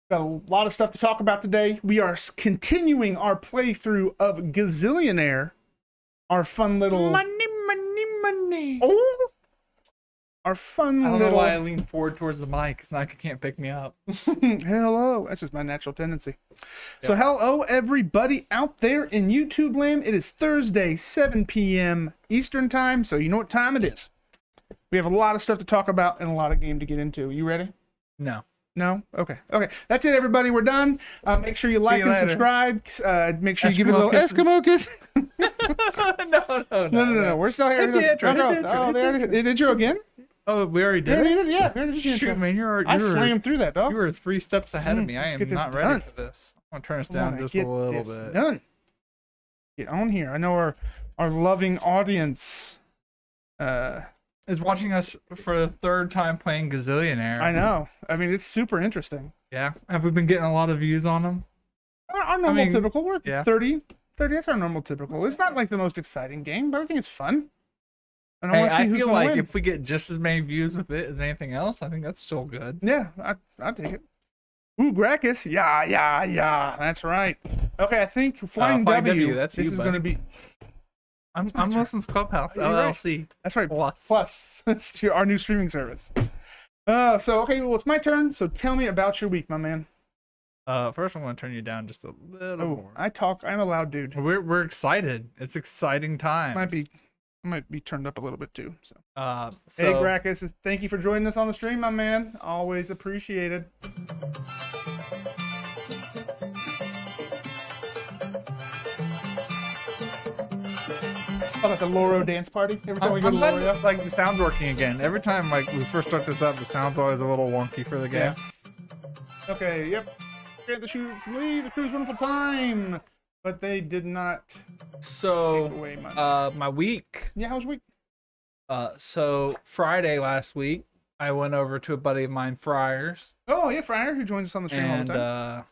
Got a lot of stuff to talk about today. We are continuing our playthrough of Gazillionaire, our fun little Money. oh, our fun I don't little. know why I lean forward towards the mic. It's like it can't pick me up. Hello, that's just my natural tendency. So hello everybody out there in YouTube land. It is Thursday, 7 p.m. Eastern time. So you know what time it is. We have a lot of stuff to talk about and a lot of game to get into. You ready? No. No? Okay. Okay. That's it, everybody. We're done. Make sure you like and subscribe. Make sure you give it a little Eskimo kiss. No. We're still here. Did intro again? Oh, we already did it? Yeah. We already did the intro. Shoot, man, I slammed through that, dog. You were 3 steps ahead of me. I am not ready for this. I'm going to turn this down just a little bit. Done. Get on here. I know our loving audience is watching us for the 3rd time playing Gazillionaire. I know. I mean, it's super interesting. Yeah. Have we been getting a lot of views on them? Our normal typical work. Yeah. 30. That's our normal typical. It's not like the most exciting game, but I think it's fun. And I feel like if we get just as many views with it as anything else, I think that's still good. Yeah, I'll take it. Ooh, Gracchus. Yeah. That's right. Okay, I think Flying W. That's this is going to be... I'm listening to Clubhouse, LLC. Right. That's right. Plus. That's our new streaming service. Okay, well, it's my turn. So tell me about your week, my man. First I'm going to turn you down just a little more. I'm a loud dude. We're excited. It's exciting times. Might be turned up a little bit too. So hey, Gracchus, thank you for joining us on the stream, my man. Always appreciated. Like a Loro dance party. Every time we go to Loro, like the sound's working again. Every time like we first start this up, the sound's always a little wonky for the game. Yeah. Okay. Yep. Grant the shoot. Leave the crew's wonderful time, but they did not. So take away my week. Yeah, how was your week? So Friday last week, I went over to a buddy of mine, Friars. Oh yeah, Friar, who joins us on the stream all the time.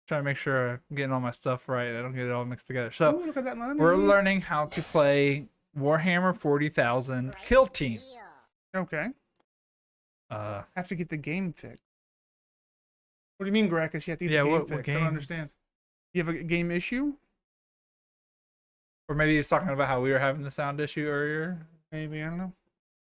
Trying to make sure I'm getting all my stuff right. I don't get it all mixed together. So look at that money. We're learning how to play Warhammer 40,000 Kill Team. Okay. Have to get the game fixed. What do you mean, Gracchus? You have to get the game fixed. I don't understand. You have a game issue? Or maybe he's talking about how we were having the sound issue earlier. Maybe, I don't know.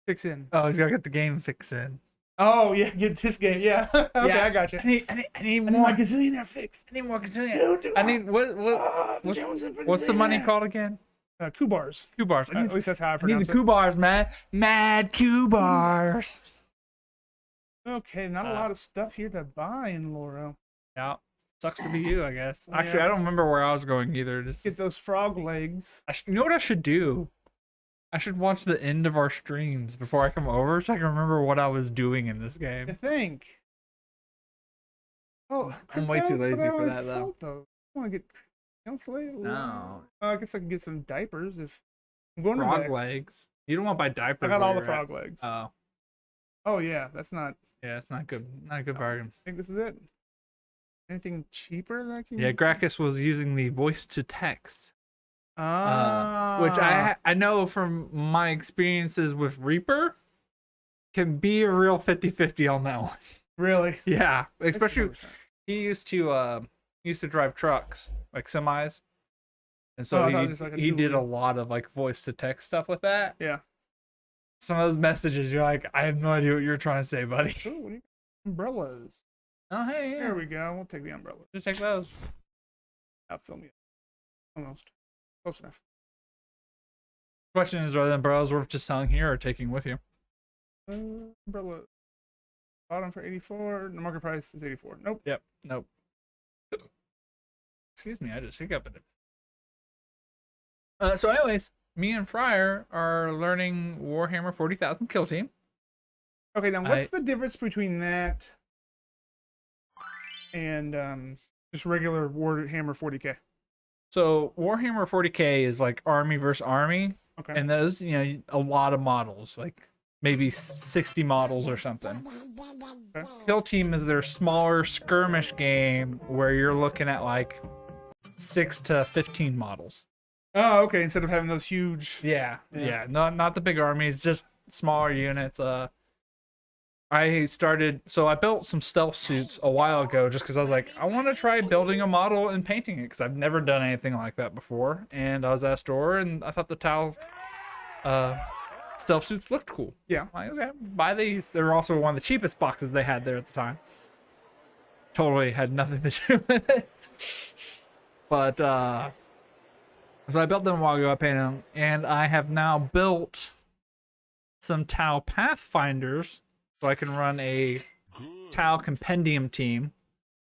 Fix in. Oh, he's got to get the game fix in. Oh, yeah, get this game. Yeah. Okay, yeah. I got you. I need more Gazillionaire fix. I need more Gazillionaire. I need what's the money called again? Q bars. Q bars. At least that's how I pronounce it. I need the Q bars, man. Mad Q bars. Okay, not a lot of stuff here to buy in Loro. Yeah. Sucks to be you, I guess. Actually, I don't remember where I was going either. Just get those frog legs. You know what I should do? I should watch the end of our streams before I come over so I can remember what I was doing in this game. I think. Oh, I'm way too lazy for that, though. I want to get insulated. No. I guess I can get some diapers if I'm going frog to legs. You don't want to buy diapers. I got all the frog legs. Oh. Oh yeah, that's not. Yeah, it's not good. Not a good bargain. I think this is it. Anything cheaper that I can? Yeah, Gracchus was using the voice to text. Which I know from my experiences with Reaper can be a real 50-50 on that one. Really? Yeah, especially he used to drive trucks like semis, and so he did a lot of like voice to text stuff with that. Yeah. Some of those messages, you're like, I have no idea what you're trying to say, buddy. Ooh, umbrellas. Oh hey, yeah. There we go. We'll take the umbrella. Just take those. I'll film you. Almost. Close enough. Question is, are the umbrellas worth just selling here or taking with you? Umbrella. Bottom for 84. The market price is 84. Nope. Yep. Nope. Excuse me, I just hiccuped it. So anyways, me and Friar are learning Warhammer 40,000 Kill Team. Okay, now what's the difference between that and just regular Warhammer 40K? So Warhammer 40K is like army versus army. Okay. And those, a lot of models, like maybe 60 models or something. Okay. Kill Team is their smaller skirmish game where you're looking at like 6 to 15 models. Oh, okay. Instead of having those huge. Yeah. Not the big armies, just smaller units. I built some stealth suits a while ago just because I was like, I want to try building a model and painting it because I've never done anything like that before. And I was at a store and I thought the Tau stealth suits looked cool. Yeah. I'm like, okay, buy these. They're also one of the cheapest boxes they had there at the time. Totally had nothing to do with it. But so I built them a while ago, I painted them, and I have now built some Tau Pathfinders so I can run a Tau Compendium team,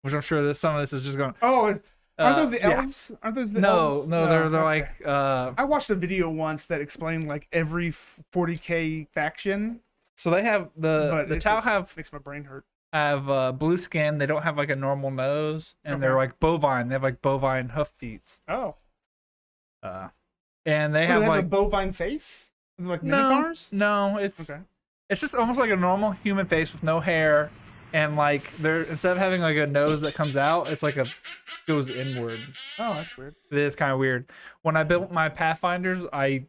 which I'm sure that some of this is just going. Oh, aren't those the yeah. elves? Aren't those the No, elves? no, they're okay. like. I watched a video once that explained like every 40k faction. So they have the Tau makes my brain hurt. Have blue skin. They don't have like a normal nose, and they're like bovine. They have like bovine hoof feet. Oh. And they have like like a bovine face, like no, minotaurs. no, it's just almost like a normal human face with no hair, and like they're instead of having like a nose that comes out, it's like goes inward. Oh, that's weird. It is kind of weird. When I built my Pathfinders, I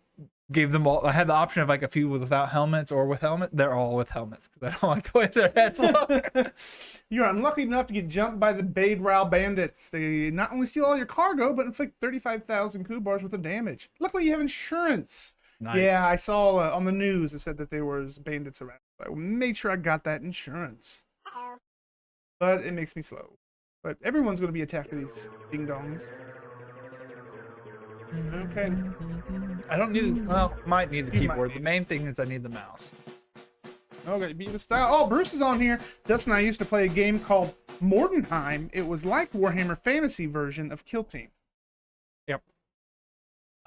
gave them all. I had the option of like a few without helmets or with helmet. They're all with helmets because I don't like the way their heads look. You're unlucky enough to get jumped by the Bade Rao bandits. They not only steal all your cargo, but inflict 35,000 Kubars worth of damage. Luckily, you have insurance. Nice. Yeah, I saw on the news it said that there was bandits around. I made sure I got that insurance. But it makes me slow. But everyone's going to be attacked by these ding-dongs. Okay. I don't need. Well, might need the keyboard. The main thing is I need the mouse. Okay, beat the style. Oh, Bruce is on here. Dustin and I used to play a game called Mordenheim. It was like Warhammer Fantasy version of Kill Team. Yep.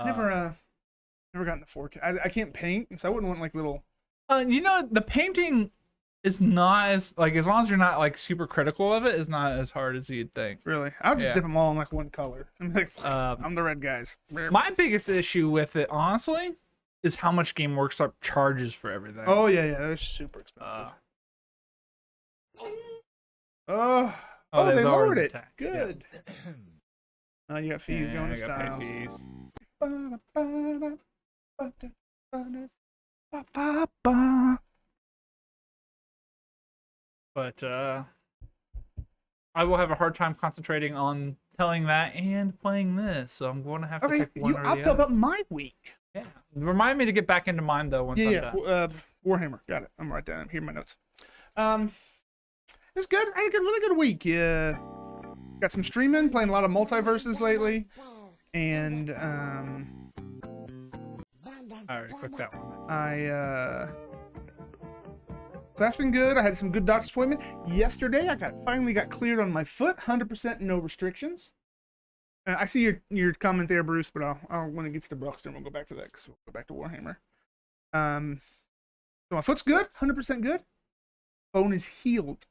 Never gotten the 4K. I can't paint, so I wouldn't want like little. You know, the painting is not as like as long as you're not like super critical of it, is not as hard as you'd think. Really, I'll just dip them all in like one color. I'm like, I'm the red guys. My biggest issue with it, honestly, is how much Game Workshop charges for everything. Oh yeah, they're super expensive. They lowered it. Tax, Good. Yeah. You got fees going to styles. Fees. But I will have a hard time concentrating on telling that and playing this, so I'm going to have to pick one or the I'll tell about my week. Yeah, remind me to get back into mine though once I'm done. Warhammer, got it. I'm right down here in my notes. It was good. I had a really good week. Got some streaming, playing a lot of multiverses lately, and I already clicked that one. So that's been good. I had some good doctor's appointment yesterday. I finally got cleared on my foot, 100% no restrictions. I see your comment there, Bruce, but I'll when it gets to Bruxton, we'll go back to that because we'll go back to Warhammer. So my foot's good, 100% good. Bone is healed.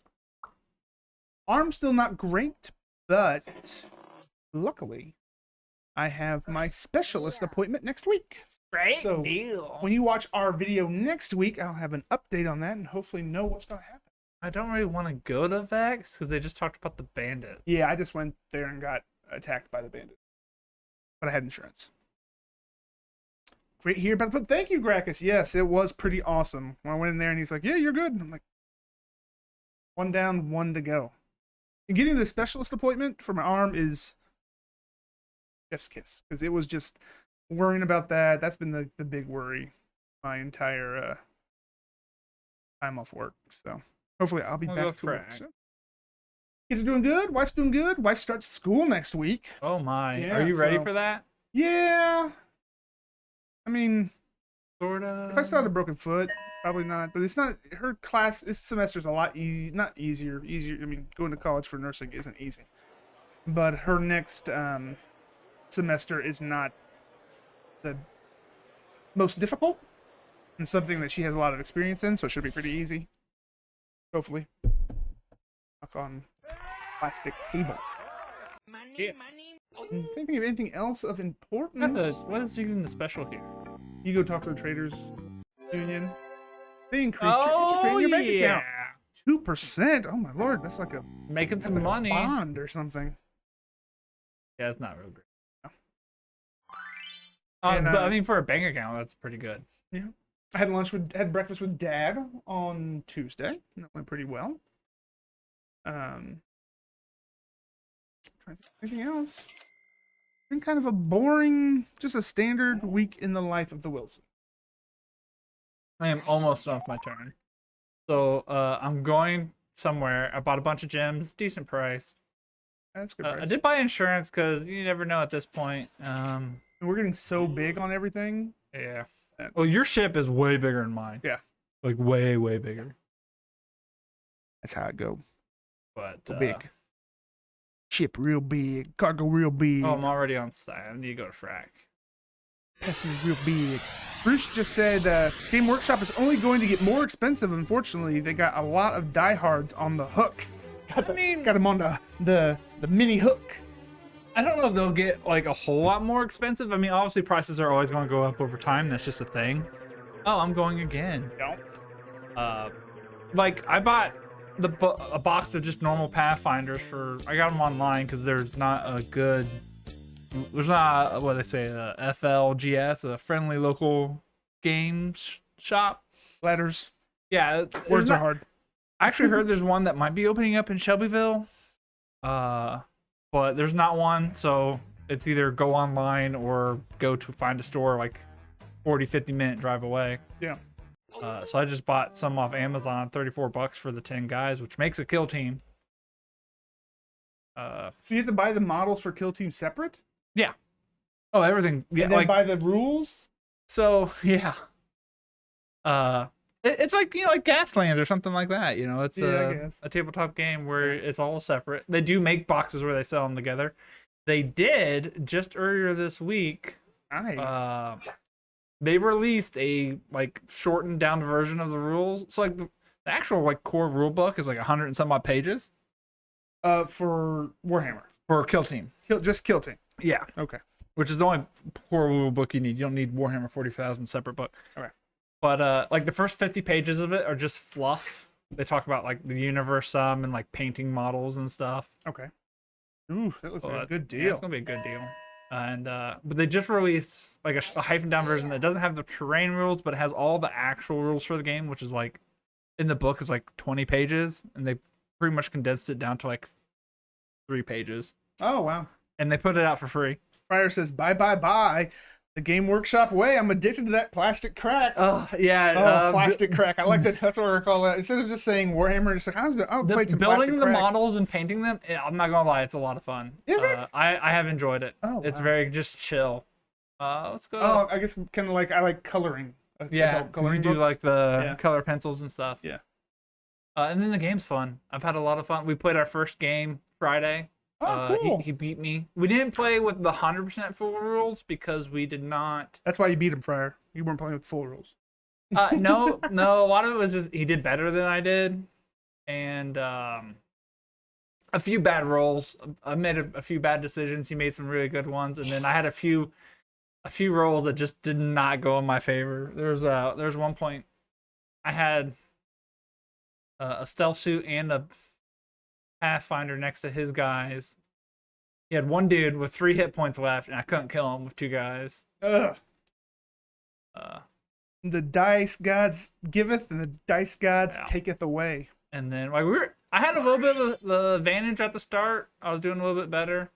Arm's still not great, but luckily, I have my specialist appointment next week. Great So deal. when you watch our video next week, I'll have an update on that and hopefully know what's going to happen. I don't really want to go to Vex because they just talked about the bandits. Yeah, I just went there and got attacked by the bandit. But I had insurance. Great here, but thank you, Gracchus. Yes, it was pretty awesome. When I went in there and he's like, yeah, you're good. I'm like, one down, one to go. And getting the specialist appointment for my arm is chef's kiss. Because it was just worrying about that. That's been the big worry my entire time off work. So hopefully I'll be back to work soon. Kids are doing good. Wife's doing good. Wife starts school next week. Oh my. Yeah, Are you ready for that? Yeah. I mean, Sort of. if I still had a broken foot, probably not. But it's not, her class, this semester's a lot not easier. I mean, going to college for nursing isn't easy. But her next semester is not the most difficult. And something that she has a lot of experience in, so it should be pretty easy. Hopefully. Knock on plastic table. Yeah. Can you think of anything else of importance? What is even the special here? You go talk to the traders union. They increased your interest rate in your bank account. 2%. Oh my lord, that's like a Making some like money. a bond or something. Yeah, it's not real great. No. And, but I mean, for a bank account, that's pretty good. Yeah. I had breakfast with Dad on Tuesday. And that went pretty well. Trying to think of anything else? Been kind of a boring, just a standard week in the life of the Wilson. I am almost off my turn. So I'm going somewhere. I bought a bunch of gems, decent price. That's good. I did buy insurance because you never know at this point. We're getting so big on everything. Yeah. Well, your ship is way bigger than mine. Yeah. Like way, way bigger. That's how it go. But big. Ship real big. Cargo real big. Oh, I'm already on site. I need to go to frack. Passengers real big. Bruce just said Game Workshop is only going to get more expensive. Unfortunately, they got a lot of diehards on the hook. Got them on the mini hook. I don't know if they'll get like a whole lot more expensive. I mean, obviously prices are always going to go up over time. That's just a thing. Oh, I'm going again. Like I bought a box of just normal Pathfinders I got them online because there's not what they say, a FLGS, a friendly local games shop. Letters. Yeah, words are hard. I actually heard there's one that might be opening up in Shelbyville, but there's not one, so it's either go online or go to find a store like 40-50 minute drive away. Yeah. So I just bought some off Amazon, $34 for the 10 guys, which makes a kill team. So you have to buy the models for kill team separate? Yeah. Oh, everything. Yeah, and then buy the rules? So yeah. It's like, like Gaslands or something like that. It's a tabletop game where it's all separate. They do make boxes where they sell them together. They did just earlier this week. Nice. They released a like shortened down version of the rules. So like the actual like core rule book is like 100 and some odd pages. For Warhammer. For Kill Team. Just Kill Team. Yeah. Okay. Which is the only core rule book you need. You don't need Warhammer 40,000 separate book. Okay. But like the first 50 pages of it are just fluff. They talk about like the universe some and like painting models and stuff. Okay. Ooh, that looks like a good deal. Yeah, it's gonna be a good deal. And but they just released like a hyphen down version that doesn't have the terrain rules, but it has all the actual rules for the game, which is like in the book is like 20 pages, and they pretty much condensed it down to like 3 pages. Oh wow. And they put it out for free. Fryer says, bye, bye, bye. The Game Workshop way. I'm addicted to that plastic crack. Oh, yeah. Plastic crack. I like that. That's what we're calling it. Instead of just saying Warhammer, just like, I'll play some plastic building the crack. models and painting them, I'm not going to lie, it's a lot of fun. Is it? I have enjoyed it. Oh, it's wow. very just chill. Let's go. Oh, I guess kind of like, I like coloring. Yeah, coloring we do books. like the color pencils and stuff. Yeah. And then the game's fun. I've had a lot of fun. We played our first game Friday. Oh, cool. He beat me. We didn't play with the 100% full rules because we did not. That's why you beat him, Fryer. You weren't playing with full rules. No. A lot of it was just he did better than I did, and a few bad rolls. I made a few bad decisions. He made some really good ones, and then I had a few rolls that just did not go in my favor. There's one point I had a stealth suit and a Pathfinder next to his guys. He had one dude with 3 hit points left, and I couldn't kill him with 2 guys. Ugh. The dice gods giveth, and the dice gods taketh away. And then like I had a little bit of the advantage at the start. I was doing a little bit better.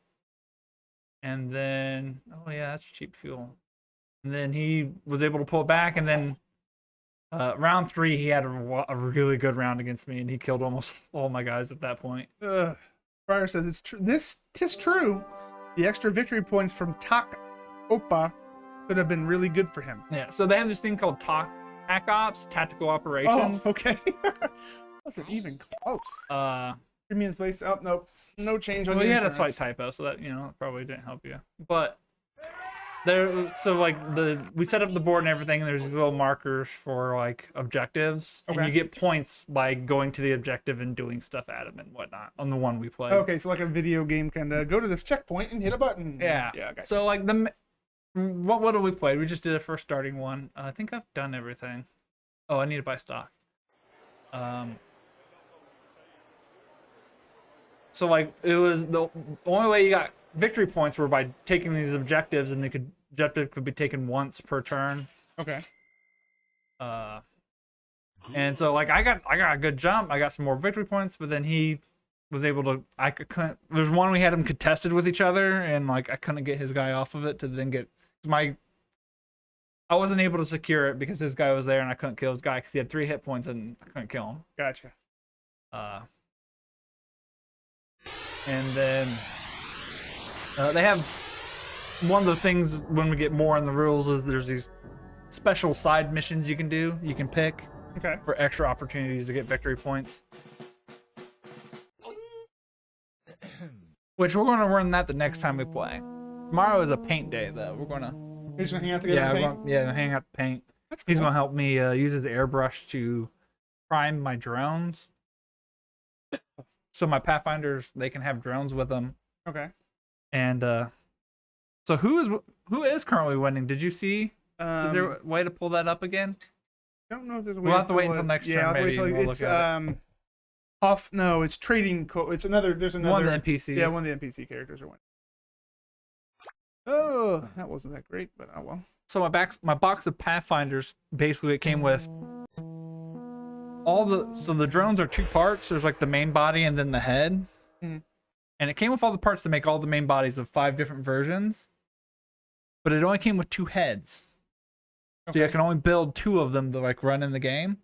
And then that's cheap fuel. And then he was able to pull it back, and then round 3, he had a really good round against me, and he killed almost all my guys at that point. Fryer says it's true. Tis true. The extra victory points from Tak Opa could have been really good for him. Yeah. So they have this thing called TAC Ops, Tactical Operations. Oh, okay. Wasn't even close. Premium's place. Oh, nope. No change on. Well, the you had a insurance. slight typo, so that probably didn't help you. But we set up the board and everything, and there's these little markers for like objectives, and you get points by going to the objective and doing stuff at them and whatnot on the one we played. Okay, so like a video game kind of go to this checkpoint and hit a button. Yeah. Okay. So like what have we played? We just did a first starting one. I think I've done everything. Oh, I need to buy stock. So like it was the only way you got victory points were by taking these objectives, and objective could be taken once per turn. Okay. And so like I got a good jump. I got some more victory points, but then he was able to. Couldn't. There's one we had him contested with each other, and like I couldn't get his guy off of it to then get my. I wasn't able to secure it because his guy was there, and I couldn't kill his guy because he had 3 hit points, and I couldn't kill him. Gotcha. And then they have one of the things when we get more in the rules is there's these special side missions you can do. You can pick for extra opportunities to get victory points. Which we're going to run that the next time we play. Tomorrow is a paint day, though. We're going to. You're just going to hang out together and paint? Hang out to paint. That's cool. He's going to help me use his airbrush to prime my drones. So my Pathfinders, they can have drones with them. Okay. And so who is currently winning? Did you see? Is there a way to pull that up again? I don't know if there's a way. We'll have to wait until next turn. I'll Maybe wait till we'll it's look at it. off. No, it's trading. It's another. There's another one of the NPCs. Yeah, one of the NPC characters are winning. Oh, that wasn't that great, but oh well. So my box of Pathfinders basically it came with all the drones are 2 parts. There's like the main body and then the head. Mm. And it came with all the parts to make all the main bodies of 5 different versions. But it only came with 2 heads. So I can only build 2 of them to like run in the game.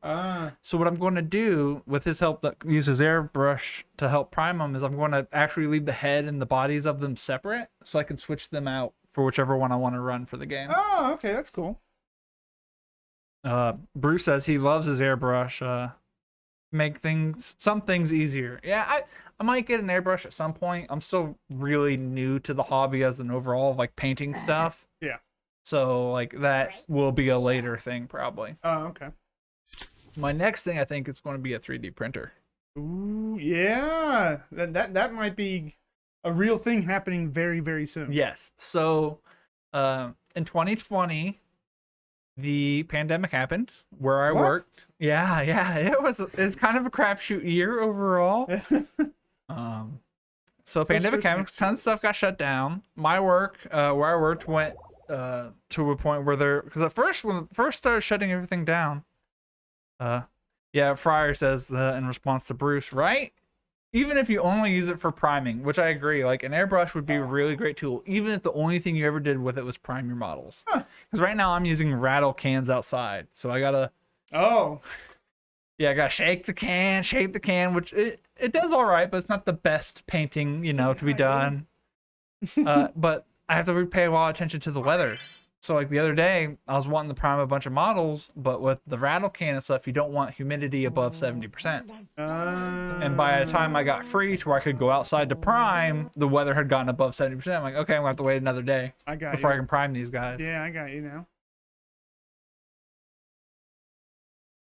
So what I'm going to do with his help that uses airbrush to help prime them is I'm going to actually leave the head and the bodies of them separate so I can switch them out for whichever one I want to run for the game. Oh, okay, that's cool. Bruce says he loves his airbrush. Make some things easier. Yeah, I might get an airbrush at some point. I'm still really new to the hobby as an overall of like painting stuff. Yeah. So like that will be a later thing probably. Oh, okay. My next thing I think is going to be a 3D printer. Ooh, yeah. That might be a real thing happening very, very soon. Yes. So in 2020 the pandemic happened where I worked. Yeah. It's kind of a crapshoot year overall. So pandemic happened, tons of stuff got shut down. My work, where I worked, went to a point where because at first when it first started shutting everything down, Fryer says in response to Bruce, right? Even if you only use it for priming, which I agree, like an airbrush would be a really great tool, even if the only thing you ever did with it was prime your models. Because right now I'm using rattle cans outside, so I gotta. I gotta shake the can, which it does all right, but it's not the best painting, to be done. But I have to pay a lot of attention to the weather. So like the other day, I was wanting to prime a bunch of models, but with the rattle can and stuff, you don't want humidity above 70%. And by the time I got free to where I could go outside to prime, the weather had gotten above 70%. I'm like, okay, I'm gonna have to wait another day before I can prime these guys. Yeah, I got you now.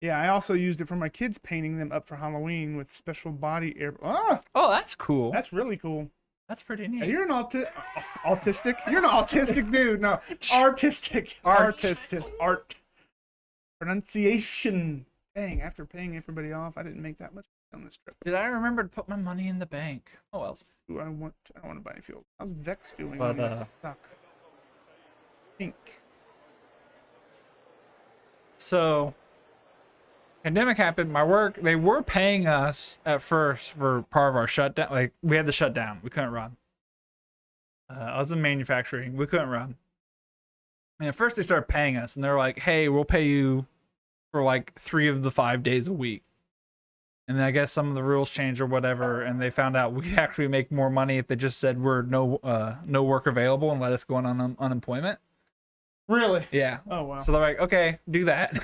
Yeah, I also used it for my kids, painting them up for Halloween with special body air. Oh, that's cool. That's really cool. That's pretty neat. You're an autistic? You're an autistic dude. No, artistic. Art. Pronunciation. Dang, after paying everybody off, I didn't make that much on this trip. Did I remember to put my money in the bank? Oh, well. I don't want to buy any fuel. How's Vex doing on this stock? Pink. So, pandemic happened. My work, they were paying us at first for part of our shutdown. Like, we had to shut down. We couldn't run. I was in manufacturing. We couldn't run. And at first they started paying us, and they're like, hey, we'll pay you for like 3 of the 5 days a week. And then I guess some of the rules changed or whatever, and they found out we actually make more money if they just said we're no work available and let us go on unemployment. Really? Yeah. Oh, wow. So they're like, okay, do that.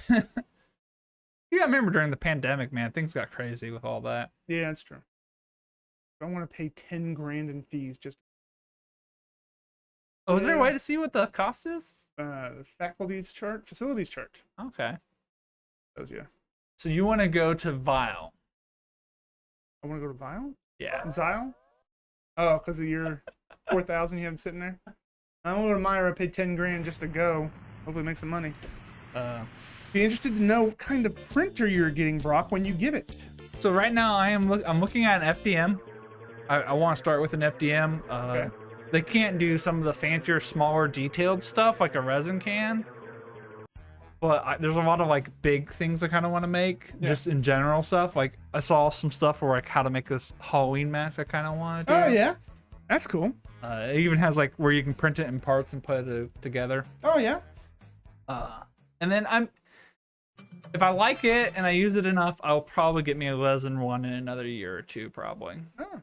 Yeah, I remember during the pandemic, man, things got crazy with all that. Yeah, that's true. I don't want to pay 10 grand in fees just. Oh, is there a way to see what the cost is? Facilities chart. Okay. Those, yeah. So you want to go to Vile? I want to go to Vile. Yeah. Zile. Oh, because of your 4,000 you have sitting there. I want to go to Myra. I paid 10 grand just to go. Hopefully, make some money. Be interested to know what kind of printer you're getting, Brock, when you get it. So right now I'm looking at an FDM. I want to start with an FDM. Okay. They can't do some of the fancier, smaller, detailed stuff like a resin can. but there's a lot of like big things I kind of want to make, just in general stuff. Like I saw some stuff for like how to make this Halloween mask. I kind of want to do. Oh yeah, that's cool. It even has like where you can print it in parts and put it together. Oh yeah. And then if I like it and I use it enough, I'll probably get me a resin one in another year or two, probably. Oh.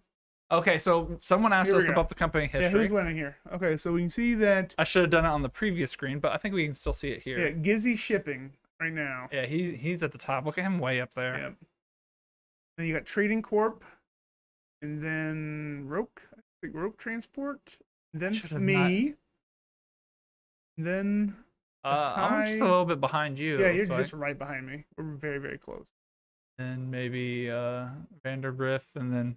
Okay, so someone asked Here we us go. about the company Yeah, history. who's winning here? Okay, so we can see that. I should have done it on the previous screen, but I think we can still see it here. Yeah, Gizzy shipping right now. Yeah, he's at the top. Look at him way up there. Yep. Then you got Trading Corp, and then Roke. I think Roke Transport. And then Should've me. Then. I'm just a little bit behind you. Yeah, you're so just right behind me. We're very, very close. and maybe Vandergriff, and then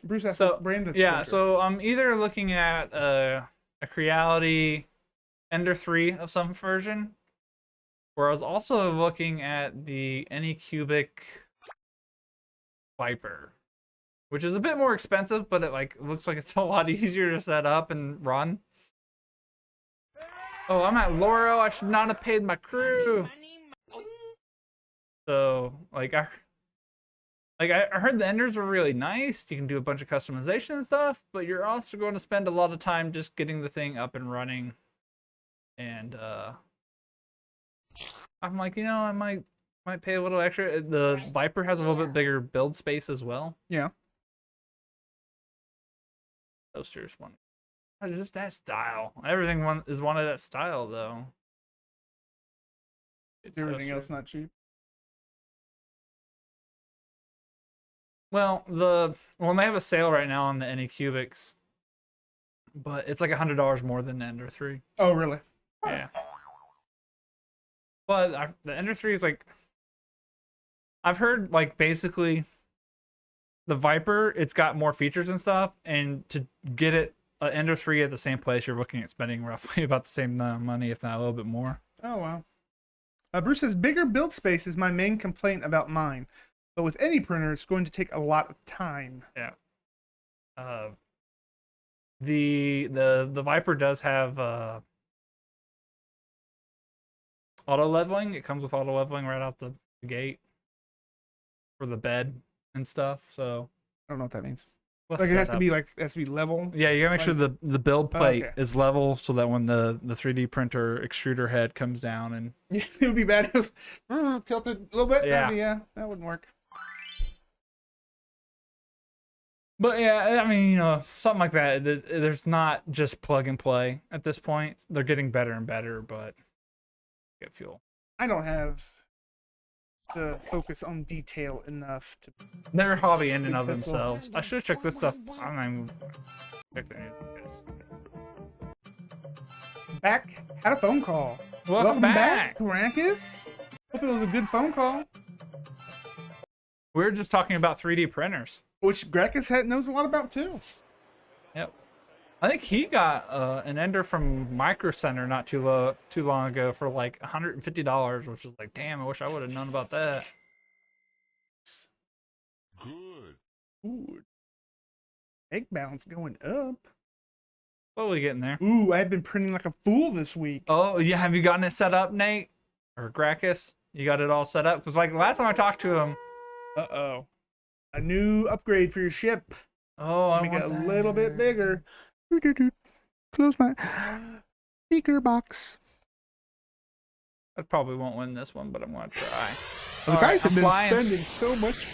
Bruce has so Brandon. yeah. So I'm either looking at a Creality Ender 3 of some version, or I was also looking at the Anycubic Viper, which is a bit more expensive, but it looks like it's a lot easier to set up and run. Oh, I'm at Laurel. I should not have paid my crew. So I heard the Enders were really nice. You can do a bunch of customization and stuff, but you're also going to spend a lot of time just getting the thing up and running. And I'm like, I might pay a little extra. The Viper has a little bit bigger build space as well. Yeah. Toasters one. Just that style. Everything is one of that style though. Everything else not cheap. Well, they have a sale right now on the Anycubics, but it's like $100 more than the Ender 3. Oh, really? Yeah. But the Ender 3 is I've heard basically the Viper, it's got more features and stuff, and to get it Ender 3 at the same place, you're looking at spending roughly about the same amount of money, if not a little bit more. Oh, wow. Bruce says, bigger build space is my main complaint about mine. But with any printer, it's going to take a lot of time. Yeah. The Viper does have auto leveling. It comes with auto leveling right out the gate for the bed and stuff. So I don't know what that means. let's It has set to up. be level. Yeah, you gotta make sure the build plate okay. is level so that when the 3D printer extruder head comes down and Yeah, it would be bad. It was tilted a little bit. Yeah. That wouldn't work. But yeah, I mean, something like that. There's not just plug and play at this point. They're getting better and better, but get fuel. I don't have the focus on detail enough to. They're a hobby in and of Pistol. themselves. I should have checked this stuff. I don't even check the news. Back. Had a phone call. Welcome back. Gracchus. Hope it was a good phone call. We were just talking about 3D printers. Which Gracchus knows a lot about too. Yep. I think he got an Ender from Micro Center not too long ago for $150, which is damn, I wish I would have known about that. Ooh. Egg balance going up. Slowly getting there. Ooh, I've been printing like a fool this week. Oh, yeah. Have you gotten it set up, Nate? Or Gracchus? You got it all set up? Because last time I talked to him. Uh-oh. A new upgrade for your ship. Oh, I Make want it a that. little bit bigger. Close my speaker box. I probably won't win this one, but I'm going to try. The All guys right, have I'm been flying. spending so much.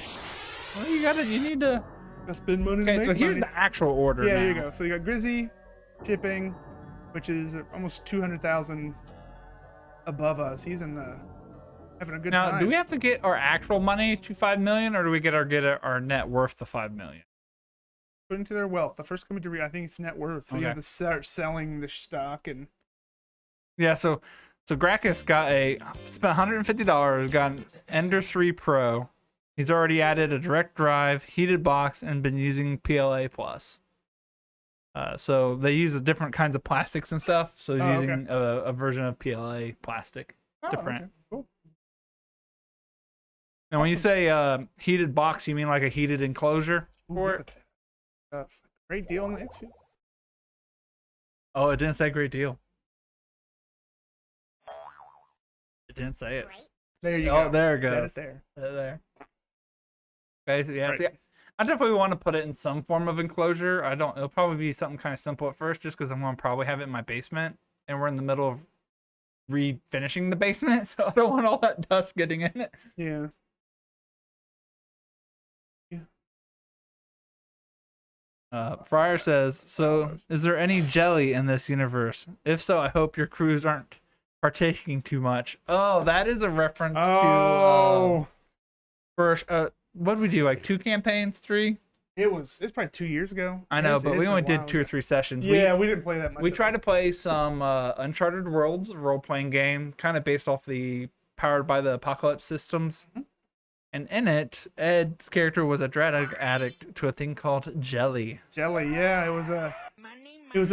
Well, you need to. I spend money to Okay, make so here's money. the actual order. Yeah, now. here you go. So you got Grizzy shipping, which is almost 200,000 above us. He's in the having a good Now, time. do we have to get our actual money to 5 million, or do we get our net worth to 5 million? According to their wealth, the first coming to read, I think it's net worth. So you Okay. have to start selling the stock and. Yeah, so Gracchus spent $150, got an Ender 3 Pro. He's already added a direct drive, heated box, and been using PLA Plus. So they use different kinds of plastics and stuff. So he's using a version of PLA plastic to print. Okay. Cool. And when you say heated box, you mean like a heated enclosure Ooh, for look it? at that. Great deal on the X. Oh, it didn't say great deal. It didn't say it. There you Oh, go. there it Said goes. there. There. Okay, yeah, Right. see, I definitely want to put it in some form of enclosure. I don't. It'll probably be something kind of simple at first, just because I'm gonna probably have it in my basement, and we're in the middle of refinishing the basement, so I don't want all that dust getting in it. Yeah. Fryer says, so is there any jelly in this universe? If so, I hope your crews aren't partaking too much. Oh, that is a reference Oh. to what did we do? Like 2 campaigns, 3? It's probably 2 years ago. I know, It's but we been a only did while 2 or ago. 3 sessions. Yeah, we didn't play that much. We tried to play some Uncharted Worlds, a role-playing game, kind of based off the Powered by the Apocalypse systems. And in it, Ed's character was a drug addict to a thing called jelly. Jelly, yeah, it was a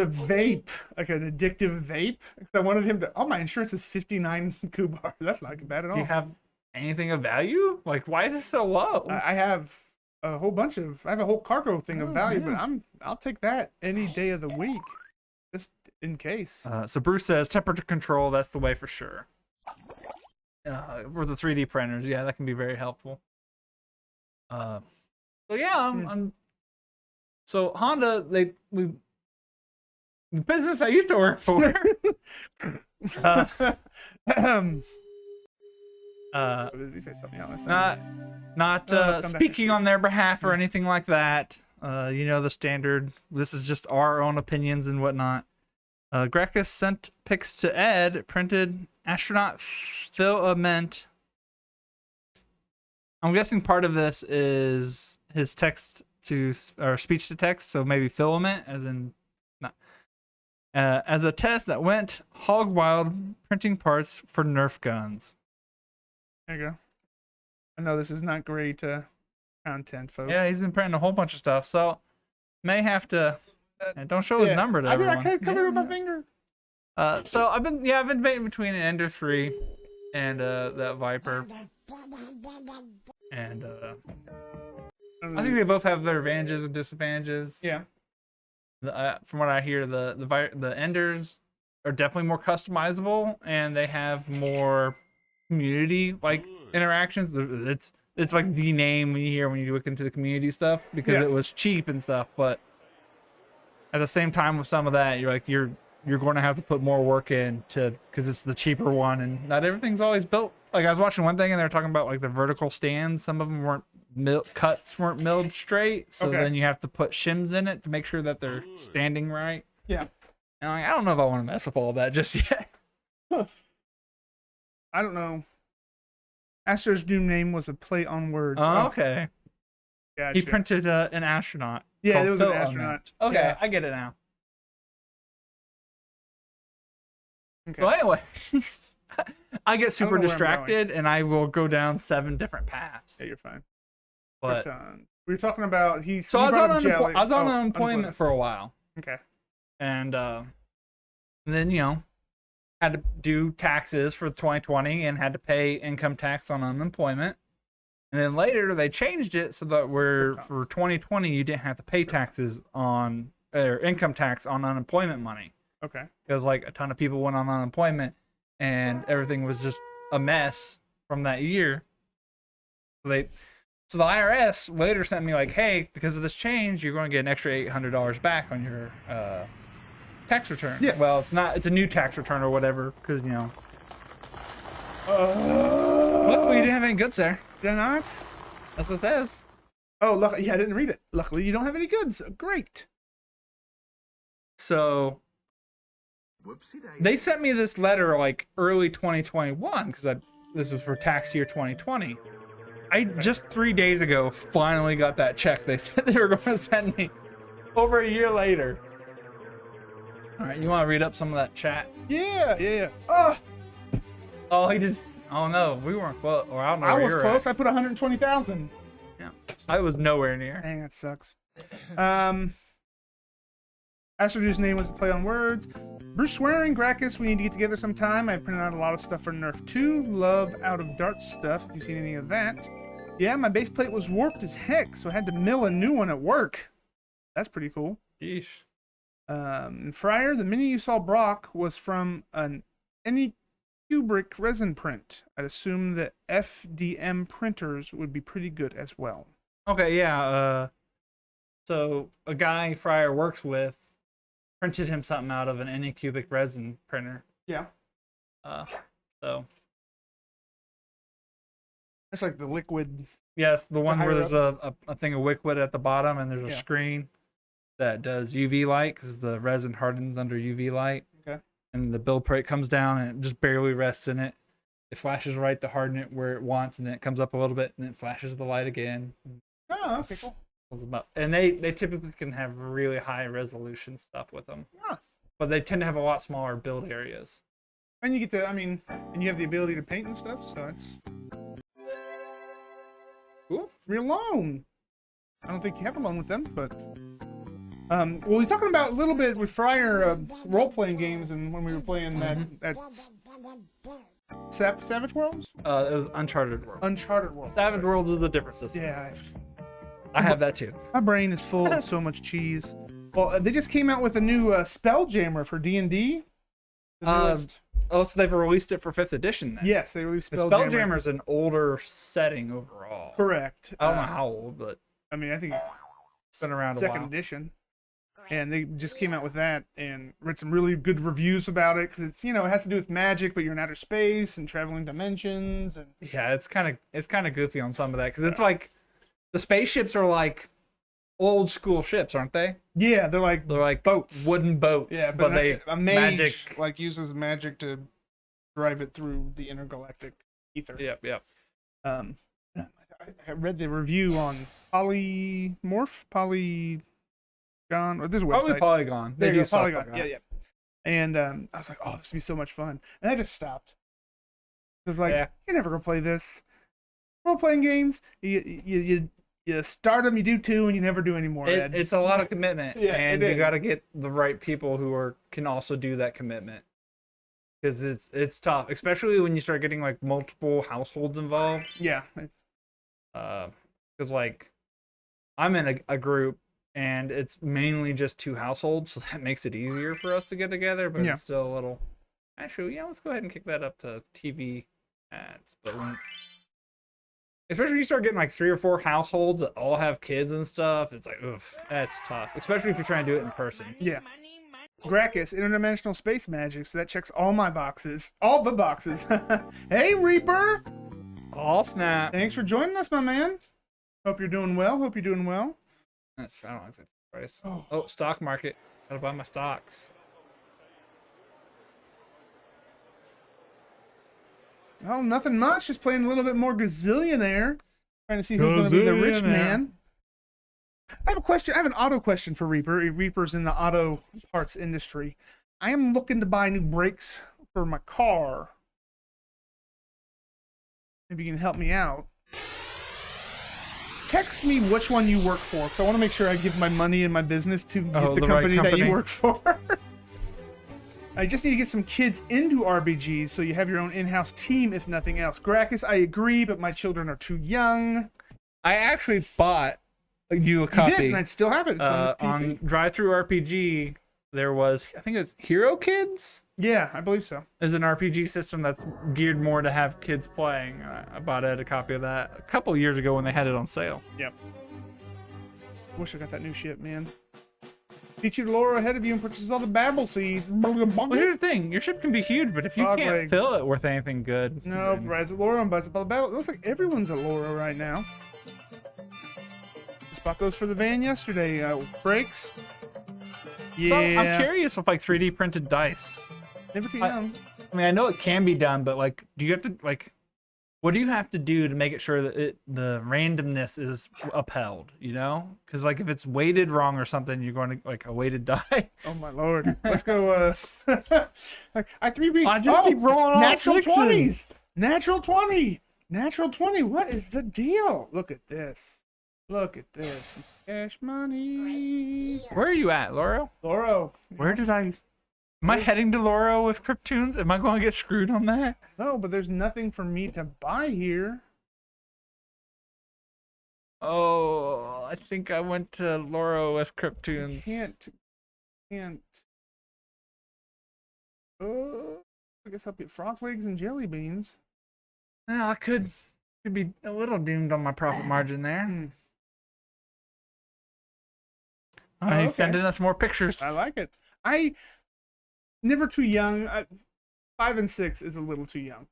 vape, like an addictive vape. I wanted him to. Oh, my insurance is 59 Kubar. That's not bad at all. Do you have anything of value? Like, why is it so low? I have a whole bunch of. I have a whole cargo thing of value, but I'll take that any day of the week, just in case. So Bruce says temperature control. That's the way for sure. For the 3D printers, yeah, that can be very helpful. So yeah, I'm so Honda, the business I used to work for. Did he say something else? Not speaking on their behalf or anything like that. You know the standard. This is just our own opinions and whatnot. Grekus sent pics to Ed, printed astronaut filament. I'm guessing part of this is his text to or speech to text, so maybe filament, as in not. As a test that went hog wild, printing parts for Nerf guns. There you go. I know this is not great content, folks. Yeah, he's been printing a whole bunch of stuff, so may have to. Don't show his number to everyone. I can't cover it with my finger. So I've been debating between an Ender 3 and that Viper. And I think they both have their advantages and disadvantages. Yeah. From what I hear, the Enders are definitely more customizable, and they have more community like interactions. It's like the name when you look into the community stuff, because it was cheap and stuff, but at the same time with some of that, you're going to have to put more work in because it's the cheaper one, and not everything's always built. Like I was watching one thing and they were talking about like the vertical stands. Some of them cuts weren't milled straight, so then you have to put shims in it to make sure that they're standing right. Yeah. And I don't know if I want to mess with all of that just yet. I don't know. Astro's new name was a play on words. Oh, okay. Gotcha. He printed an astronaut. Yeah, there was an Phil on astronaut. there. Okay, Yeah. I get it now. Okay. So anyway, I get super where I'm distracted and I will go down 7 different paths. Yeah, you're fine. But we were talking about so I was on unemployment for a while. Okay. And then had to do taxes for 2020 and had to pay income tax on unemployment. And then later they changed it so that for 2020 you didn't have to pay taxes on or income tax on unemployment money. Okay. Because like a ton of people went on unemployment and everything was just a mess from that year. So the IRS later sent me like, hey, because of this change, you're going to get an extra $800 back on your tax return. Yeah. Well, it's a new tax return or whatever, because luckily you didn't have any goods there. Did I not? That's what it says. Oh, luckily, yeah, I didn't read it. Luckily, you don't have any goods. Great. So they sent me this letter like early 2021 because this was for tax year 2020. I just 3 days ago finally got that check they said they were going to send me over a year later. All right, you want to read up some of that chat? Yeah. Oh no, we weren't close. Or I don't know. I where was you're close. At. I put 120,000. Yeah, I was nowhere near. Dang, that sucks. Astroduce's name was a play on words. Bruce swearing, Gracchus, we need to get together sometime. I printed out a lot of stuff for Nerf 2. Love out of dart stuff, if you've seen any of that. Yeah, my base plate was warped as heck, so I had to mill a new one at work. That's pretty cool. Yeesh. And Fryer, the minute you saw Brock was from an Kubrick resin print. I'd assume that FDM printers would be pretty good as well. Okay, yeah. So a guy Fryer works with printed him something out of an Anycubic resin printer. Yeah. So It's like the liquid. yes, the one where higher there's a thing of liquid at the bottom and there's a Yeah. screen that does UV light because the resin hardens under UV light. Okay. And the build plate comes down and it just barely rests in it. It flashes right to harden it where it wants, and then it comes up a little bit and then it flashes the light again. Oh, okay, cool. And they typically can have really high resolution stuff with them, Yeah. but they tend to have a lot smaller build areas. And you get to, and you have the ability to paint and stuff, so it's Cool. You're alone. I don't think you have a loan with them, but well, we're talking about a little bit with Fryer role-playing games, and when we were playing that Savage Worlds, It was Uncharted World. Uncharted World. Savage Worlds is a different system. Yeah, I have that too. my brain is full of so much cheese. Well, they just came out with a new Spelljammer for D&D. Oh, so they've released it for 5th edition then? Yes, they released The Spelljammer. Spelljammer is an older setting overall. Correct. I don't know how old, but I mean, I think it's been around a second while. edition. And they just came out with that and read some really good reviews about it because it's, it has to do with magic, but you're in outer space and traveling dimensions. And Yeah, it's kind of goofy on some of that because it's like the spaceships are like old school ships, aren't they? yeah, they're like boats, wooden boats. Yeah, but they a mage magic. uses magic to drive it through the intergalactic ether. Yep. I read the review on Polygon, or this website. Probably Polygon. There They you do go, Polygon. stuff like that. Yeah. And I was like, oh, this would be so much fun. And I just stopped. I was like, you're never gonna play this. Role-playing games, you start them, you do 2, and you never do any more. It's a lot of commitment, Yeah, and it you is. got to get the right people who can also do that commitment because it's tough, especially when you start getting like multiple households involved. Yeah. Because like I'm in a group and it's mainly just 2 households, so that makes it easier for us to get together. But Yeah. it's still a little. Actually, yeah, let's go ahead and kick that up to TV ads. But especially when you start getting like 3 or 4 households that all have kids and stuff, it's like, oof, that's tough. Especially if you're trying to do it in person. Yeah. Gracchus, interdimensional space magic, so that checks all my boxes. All the boxes. Hey, Reaper! All snap. Thanks for joining us, my man. Hope you're doing well. I don't like that price. Oh, stock market. Gotta buy my stocks. Oh, nothing much. Just playing a little bit more Gazillionaire. Trying to see who's going to be the rich man. I have a question. I have an auto question for Reaper. Reaper's in the auto parts industry. I am looking to buy new brakes for my car. Maybe you can help me out. Text me which one you work for, because I want to make sure I give my money and my business to the company that you work for. I just need to get some kids into RBGs so you have your own in-house team, if nothing else. Gracchus, I agree, but my children are too young. I actually bought you a copy. You did, and I still have it. It's on this PC. On Drive-Thru RPG, there was, I think it's Hero Kids? Yeah, I believe so. Is an RPG system that's geared more to have kids playing. I bought Ed a copy of that a couple years ago when they had it on sale. Yep. Wish I got that new shit, man. Teach you to lower ahead of you and purchase all the babble seeds. Well, here's the thing. Your ship can be huge, but if you can't fill it with anything good... No, rise at Laura and buys it by the babble. It looks like everyone's at Laura right now. Just bought those for the van yesterday. Brakes. Yeah. So I'm curious if like 3D printed dice. Never too young. I mean, I know it can be done, but like, do you have to what do you have to do to make it sure that the randomness is upheld? Because like if it's weighted wrong or something, you're going to like a weighted die. Oh my lord! Let's go. I 3B. I just keep rolling all natural sixes. 20s. Natural 20. Natural 20. What is the deal? Look at this. Cash money. Where are you at, Lauro? Lauro. Am I heading to Lauro with Cryptoons? Am I going to get screwed on that? No, but there's nothing for me to buy here. Oh, I think I went to Lauro with Cryptoons. Can't. I guess I'll get frog legs and jelly beans. Yeah, I could be a little doomed on my profit margin there. Oh, He's okay. sending us more pictures. I like it. I never too young. 5 and 6 is a little too young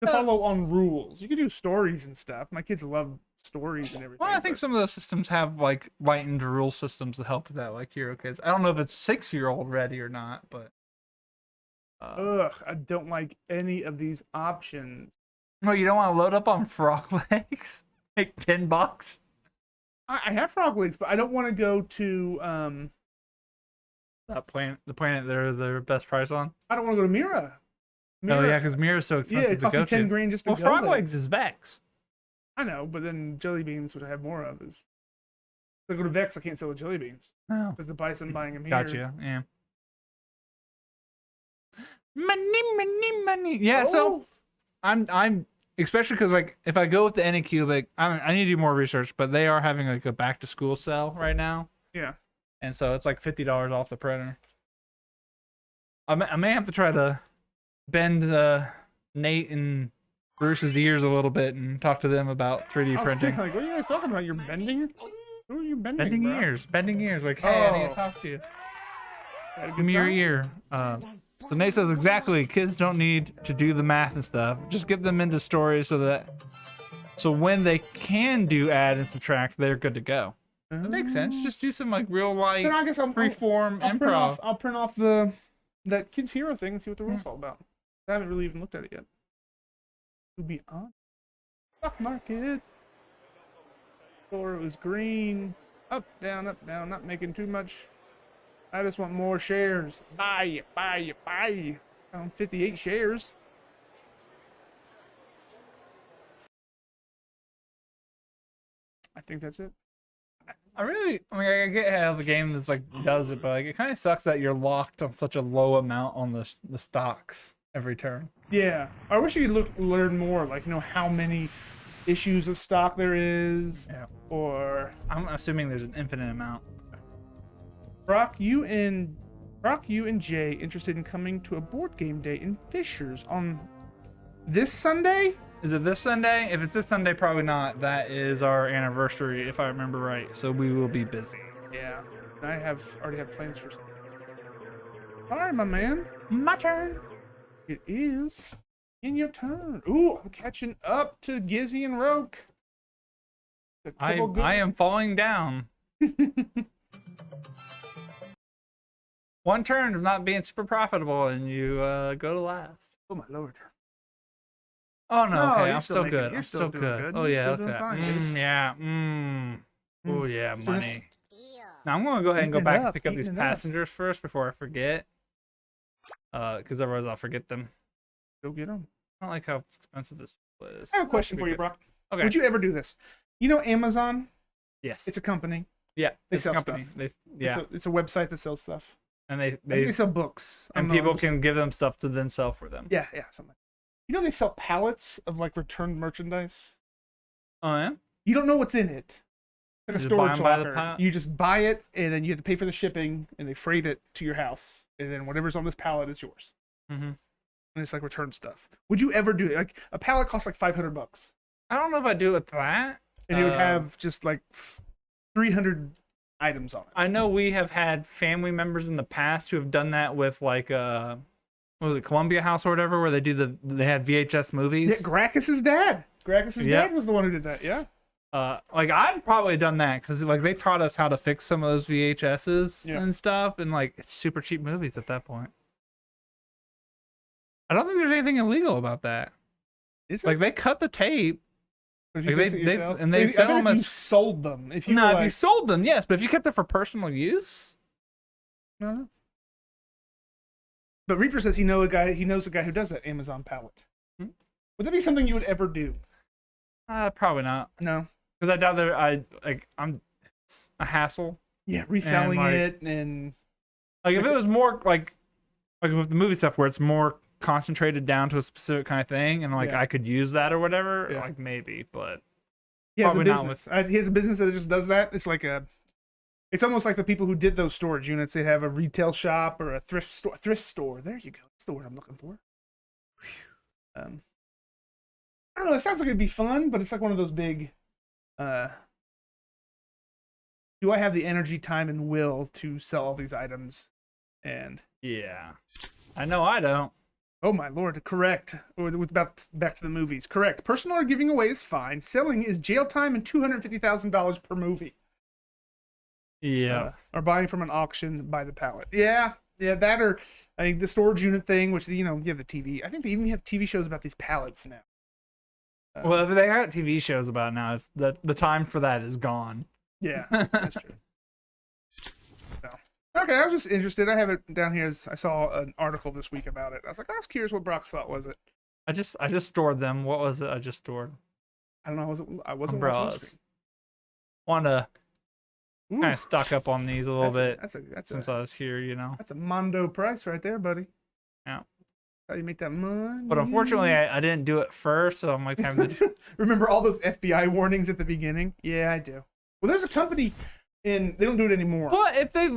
to follow on rules. You can do stories and stuff. My kids love stories and everything. Well, I think some of those systems have like lightened rule systems to help with that, like Hero Kids. I don't know if it's 6-year-old ready or not, but ugh, I don't like any of these options. no, you don't want to load up on frog legs? Like $10? I have frog legs, but I don't want to go to That the planet they're best price on. I don't want to go to Mira. Oh yeah, because Mira's so Yeah, expensive it to costs go me 10 to. grand just to Well, go frog there. legs is Vex. I know, but then jelly beans, which I have more of, is. If I go to Vex, I can't sell the jelly beans Oh, because the bison buying them here. gotcha. Yeah. Money. Yeah. So Oh, I'm especially because like if I go with the Anycubic, I need to do more research, but they are having like a back to school sale right now, yeah. and so it's like $50 off the printer. I may have to try to bend Nate and Bruce's ears a little bit and talk to them about 3D I was printing. thinking, like, what are you guys talking about? You're bending? Who are you bending? Bending ears. Like, hey, I need Oh. to talk to you. Had a good Give me your time? ear. So Nate says exactly. Kids don't need to do the math and stuff. Just get them into stories so when they can do add and subtract, they're good to go. That makes sense. Just do some like real light Then I guess freeform improv. I'll print off that Kids Hero thing and see what the rules all about. I haven't really even looked at it yet. To be honest. Stock market. Or it was green. Up, down, not making too much. I just want more shares. Buy. I own 58 shares. I think that's it. I mean, I get how the game that's like does it, but like it kind of sucks that you're locked on such a low amount on the stocks every turn. Yeah. I wish you could learn more, like, how many issues of stock there is. Yeah. Or I'm assuming there's an infinite amount. Brock, you and Jay interested in coming to a board game day in Fishers on this Sunday? Is it this Sunday? If it's this Sunday, probably not. That is our anniversary, if I remember right. So we will be busy. Yeah. I already have plans for Sunday. All right, my man. My turn. It is in your turn. Ooh, I'm catching up to Gizzy and Roke. I am falling down. One turn of not being super profitable, and you go to last. Oh my lord. Oh no, No, okay, you're I'm still still making- good. you're I'm still still doing good. good. Oh You're yeah, still doing okay. fine, dude. Yeah. Oh yeah, So just- money. Now I'm gonna go ahead and go Eating back it and pick up up, these eating it up. passengers first before I forget. Because otherwise I'll forget them. Go get them. I don't like how expensive this is. I have a question for you, Brock. Okay. Would you ever do this? You know Amazon? Yes. It's a company. Yeah. they it's sell a company. stuff. Yeah. It's a website that sells stuff. And I think they they sell books. I and don't know. people can give them stuff to then sell for them. Yeah, something. You know they sell pallets of like returned merchandise. Oh yeah. You don't know what's in it. Like a You just buy storage 'em by the locker. pallet? You just buy it and then you have to pay for the shipping and they freight it to your house and then whatever's on this pallet is yours. Mm-hmm. And it's like return stuff. Would you ever do it? Like a pallet costs like $500, I don't know if I do it with that. and it would have just like 300 items on it. I know we have had family members in the past who have done that with like what was it, Columbia House or whatever, where they had VHS movies. Yeah, Gracchus's dad. Gracchus's Yep. dad was the one who did that. Yeah. Like I've probably done that because like they taught us how to fix some of those VHSs Yeah. and stuff, and like it's super cheap movies at that point. I don't think there's anything illegal about that. Is it? Like they cut the tape. If you like, fix it they- yourself? and they I sell bet them if you as- sold them. If you No, were if you like, sold them, yes, but if you kept it for personal use, no. But Reaper says he knows a guy who does that Amazon pallet. Hmm? Would that be something you would ever do? probably not. No. Because I doubt it's a hassle. Yeah, reselling like- it and Like if it was more like with the movie stuff where it's more concentrated down to a specific kind of thing, and like Yeah. I could use that or whatever, Yeah. like maybe, but he has a Probably not business. He has a business that just does that. It's almost like the people who did those storage units. They have a retail shop or a thrift store. Thrift store. There you go. That's the word I'm looking for. I don't know. It sounds like it'd be fun, but it's like one of those big. Do I have the energy, time, and will to sell all these items? And Yeah. I know I don't. oh my lord, correct. With about back to the movies, correct. Personal or giving away is fine. Selling is jail time and $250,000 per movie. Yeah. Or buying from an auction by the pallet. Yeah, that or I think the storage unit thing, which you have the TV. I think they even have TV shows about these pallets now. Well, if they got TV shows about it now, it's the time for that is gone. Yeah, that's true. So, okay, I was just interested. I have it down here. I saw an article this week about it. I was like, I was curious what Brock's thought was it. I just stored them. What was it? I just stored I don't know. I wasn't watching the umbrellas. screen. Want to Ooh, kind of stock up on these a little bit since I was here, That's a mondo price right there, buddy. Yeah. How you make that money? But unfortunately, I didn't do it first, so I'm like having to. Remember all those FBI warnings at the beginning? Yeah, I do. Well, there's a company, and they don't do it anymore. But if they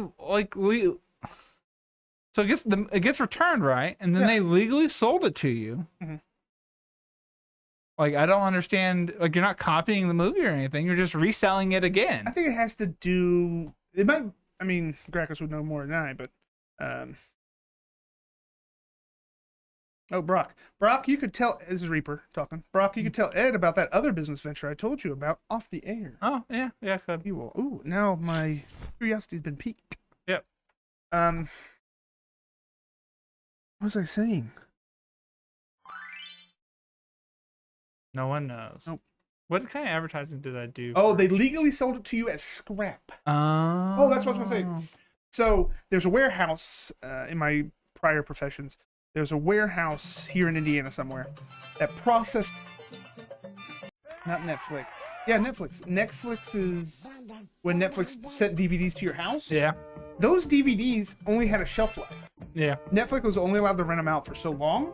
so it gets returned, right? And then they legally sold it to you. Mhm. Like, I don't understand. Like, you're not copying the movie or anything. You're just reselling it again. I think it has to do. It might. I mean, Gracchus would know more than I, but. Oh, Brock, you could tell. This is Reaper talking. Brock, you could tell Ed about that other business venture I told you about off the air. Oh, yeah, I could. He will. Ooh, now my curiosity's been piqued. Yep. What was I saying? No one knows. Nope. What kind of advertising did I do? Oh, they legally sold it to you as scrap. Oh, that's what I was gonna say. So there's a warehouse in my prior professions. There's a warehouse here in Indiana somewhere that processed. Not Netflix. Yeah, Netflix. Netflix is when Netflix sent DVDs to your house. Yeah. Those DVDs only had a shelf life. Yeah. Netflix was only allowed to rent them out for so long,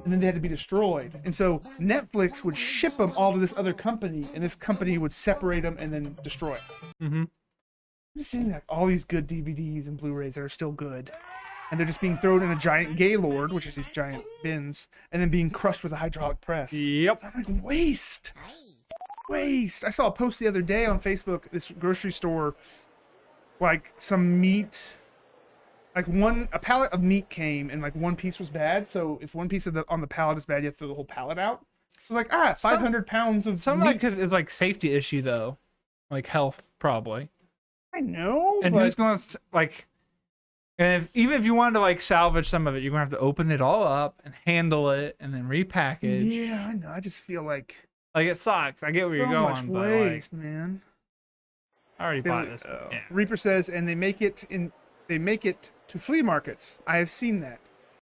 and then they had to be destroyed. And so Netflix would ship them all to this other company, and this company would separate them and then destroy them. Mm-hmm. I'm just seeing like all these good DVDs and Blu-rays that are still good, and they're just being thrown in a giant Gaylord, which is these giant bins, and then being crushed with a hydraulic press. Yep. I'm like, waste. I saw a post the other day on Facebook. This grocery store, like some meat, like a pallet of meat came, and like one piece was bad. So if one piece on the pallet is bad, you have to throw the whole pallet out. So like 500 pounds of some meat. like is like safety issue though, like health probably. I know. And but who's going to like? And even if you wanted to like salvage some of it, you're gonna have to open it all up and handle it and then repackage. Yeah, I know. I just feel like it sucks. I get where you're so going, much but waste, like, man. I already bought this. Yeah. Reaper says, and they make it to flea markets. I have seen that.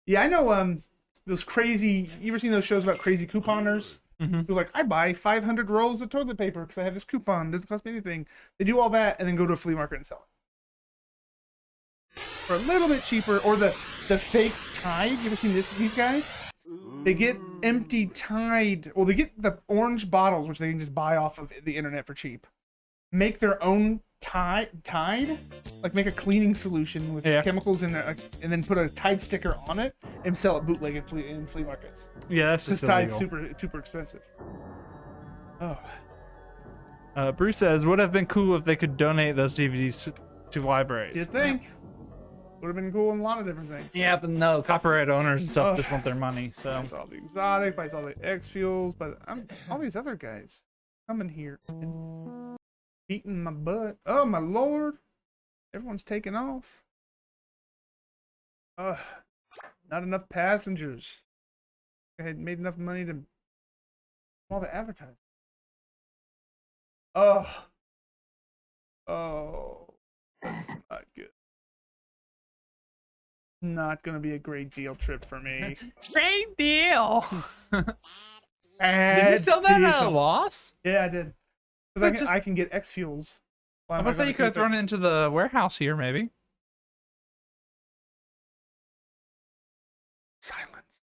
Yeah, I know. Those crazy. You ever seen those shows about crazy couponers? Mm-hmm. Who like, I buy 500 rolls of toilet paper because I have this coupon. It doesn't cost me anything. They do all that and then go to a flea market and sell it for a little bit cheaper. Or the fake Tide. You ever seen these guys? They get empty Tide. Well, they get the orange bottles, which they can just buy off of the internet for cheap. Make their own Tide, like make a cleaning solution with chemicals in there, and then put a Tide sticker on it and sell it bootleg in flea markets. Yeah, that's This just Tide's illegal. super expensive. Oh, Bruce says, would have been cool if they could donate those DVDs to libraries. you think? Would have been cool in a lot of different things. Yeah, but no, copyright owners and stuff just want their money. So Buys all the exotic, buys all the X Fuels, but all these other guys coming here and beating my butt. Oh my lord! Everyone's taking off. Not enough passengers. I had made enough money to all the advertising. Oh, that's not good. Not gonna be a great deal trip for me. great deal. Did Did you sell that at a loss? Yeah, I did. But Because I can get X Fuels. I was say you could have thrown it into the warehouse here, maybe. Silence.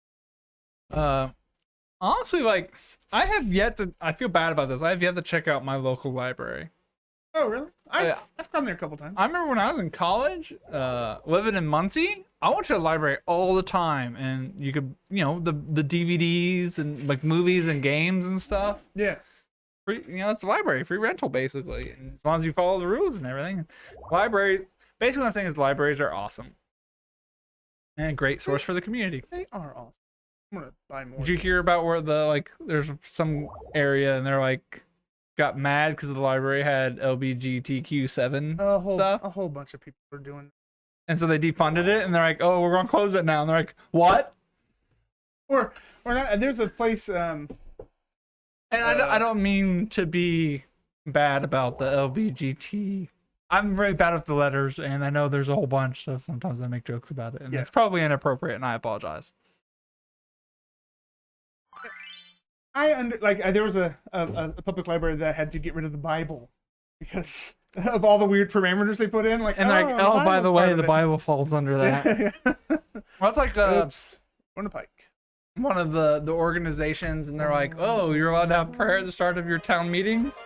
Honestly, like I feel bad about this. I have yet to check out my local library. Oh, really? I've gone there a couple times. I remember when I was in college, living in Muncie, I went to the library all the time, and you could, the DVDs and like movies and games and stuff. Yeah. Free, it's a library, free rental basically, and as long as you follow the rules and everything. Library, basically, what I'm saying is libraries are awesome and a great source for the community. They are awesome. I'm gonna buy more. Did you hear about where there's some area and they're like got mad because the library had LGBTQ7 stuff? A whole bunch of people are doing. And so they defunded it, and they're like, "Oh, we're gonna close it now." And they're like, "What?" Or not. There's a place. And I don't mean to be bad about the LBGT. I'm very bad with the letters, and I know there's a whole bunch, so sometimes I make jokes about it, and it's probably inappropriate, and I apologize. There was a public library that had to get rid of the Bible because of all the weird parameters they put in. By the way, the Bible falls under that. Well, it's like Oops. On the pike. One of the organizations, and they're like, "Oh, you're allowed to have prayer at the start of your town meetings.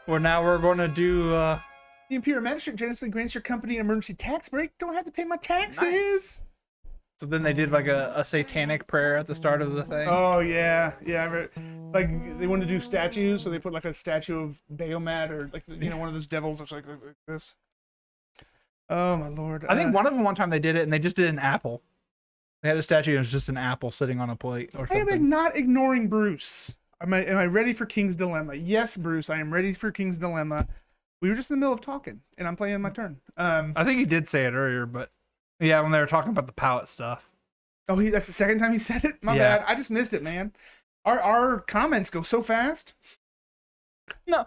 Well, now we're going to do." The Imperial Magistrate generously grants your company an emergency tax break. Don't have to pay my taxes. Nice. So then they did like a satanic prayer at the start of the thing. Oh yeah. Like they wanted to do statues, so they put like a statue of Bahamut or one of those devils that's like this. Oh my lord! I think one of them one time they did it, and they just did an apple. They had a statue, and it was just an apple sitting on a plate or something. I am not ignoring Bruce. Am I ready for King's Dilemma? Yes, Bruce, I am ready for King's Dilemma. We were just in the middle of talking, and I'm playing my turn. I think he did say it earlier, but yeah, when they were talking about the palette stuff. Oh, that's the second time he said it? My bad. I just missed it, man. Our comments go so fast. No,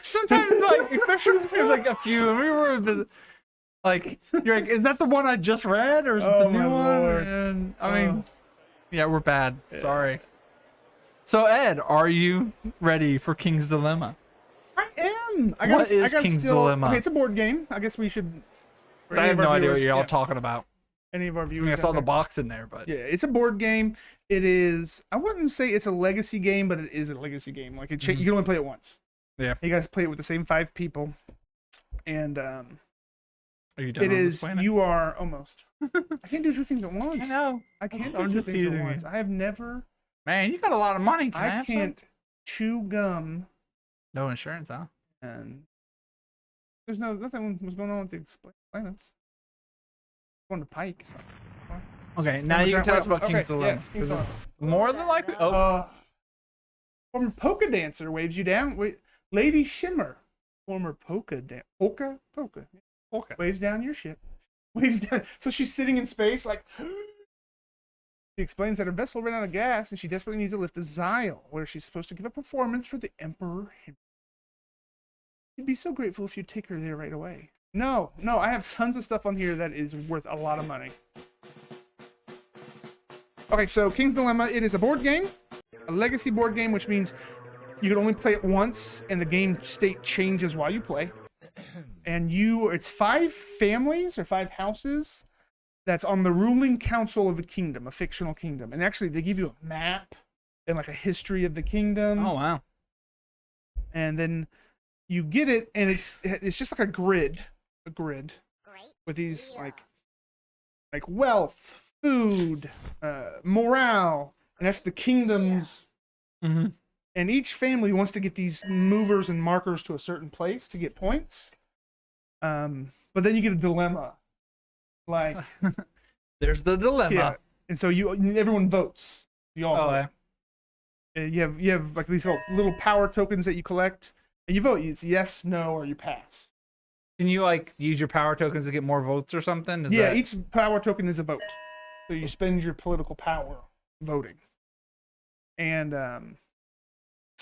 sometimes especially if there's like a few, and we were you're like, is that the one I just read, or is it the new one? And I mean, yeah, we're bad. Yeah. Sorry. So Ed, are you ready for King's Dilemma? I am. What is King's Dilemma? Okay, it's a board game. I guess we should. I have no idea what you're all talking about. Any of our viewers? I saw the box in there, but yeah, it's a board game. It is. I wouldn't say it's a legacy game, but it is a legacy game. Like you can only play it once. Yeah. You guys play it with the same 5 people, and Are you done? It is. You are almost. I can't do 2 things at once. I know. I can't do 2 things at once. I have never. Man, you got a lot of money. I can't chew gum. No insurance, huh? And there's nothing was going on with the planets. Going to Pike. Okay, now you can tell us about King's Dilemma. Yes, King's Dilemma. More than likely. Former polka dancer waves you down. Wait, Lady Shimmer, former polka waves down your ship. Waves down. So she's sitting in space like. She explains that her vessel ran out of gas and she desperately needs to lift a Zyle, where she's supposed to give a performance for the Emperor. She'd be so grateful if you'd take her there right away. No, I have tons of stuff on here that is worth a lot of money. Okay, so King's Dilemma, it is a board game, a legacy board game, which means you can only play it once and the game state changes while you play. And it's 5 families or 5 houses that's on the ruling council of a kingdom, a fictional kingdom. And actually, they give you a map and like a history of the kingdom. Oh, wow. And then you get it, and it's just like a grid with these like wealth, food, morale, and that's the kingdoms. Mm-hmm. And each family wants to get these movers and markers to a certain place to get points. But then you get a dilemma. Like there's the dilemma. Yeah. And so everyone votes. You all vote. Yeah. You have like these little power tokens that you collect, and you vote. It's yes, no, or you pass. Can you use your power tokens to get more votes or something? Each power token is a vote. So you spend your political power voting. And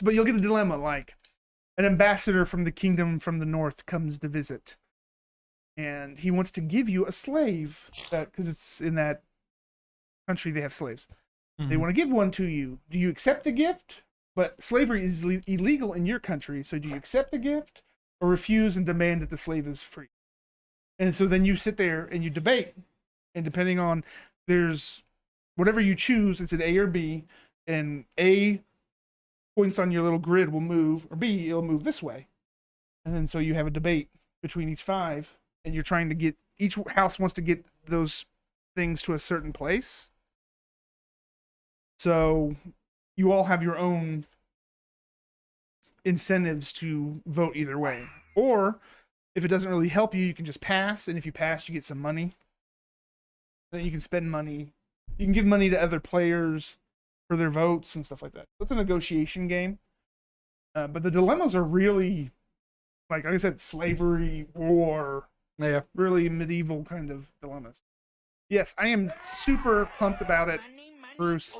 but you'll get a dilemma, like an ambassador from the kingdom from the north comes to visit. And he wants to give you a slave, because it's in that country they have slaves. Mm-hmm. They want to give one to you. Do you accept the gift? But slavery is illegal in your country, so do you accept the gift or refuse and demand that the slave is free? And so then you sit there and you debate, and depending on there's whatever you choose, it's an A or B, and A points on your little grid will move, or B it'll move this way, and then so you have a debate between each 5. and you're trying to get, each house wants to get those things to a certain place. So you all have your own incentives to vote either way. Or if it doesn't really help you, you can just pass, and if you pass, you get some money. Then you can spend money. You can give money to other players for their votes and stuff like that. It's a negotiation game. But the dilemmas are really, like I said, slavery, war, really medieval kind of dilemmas. Yes, I am super pumped about it, Bruce.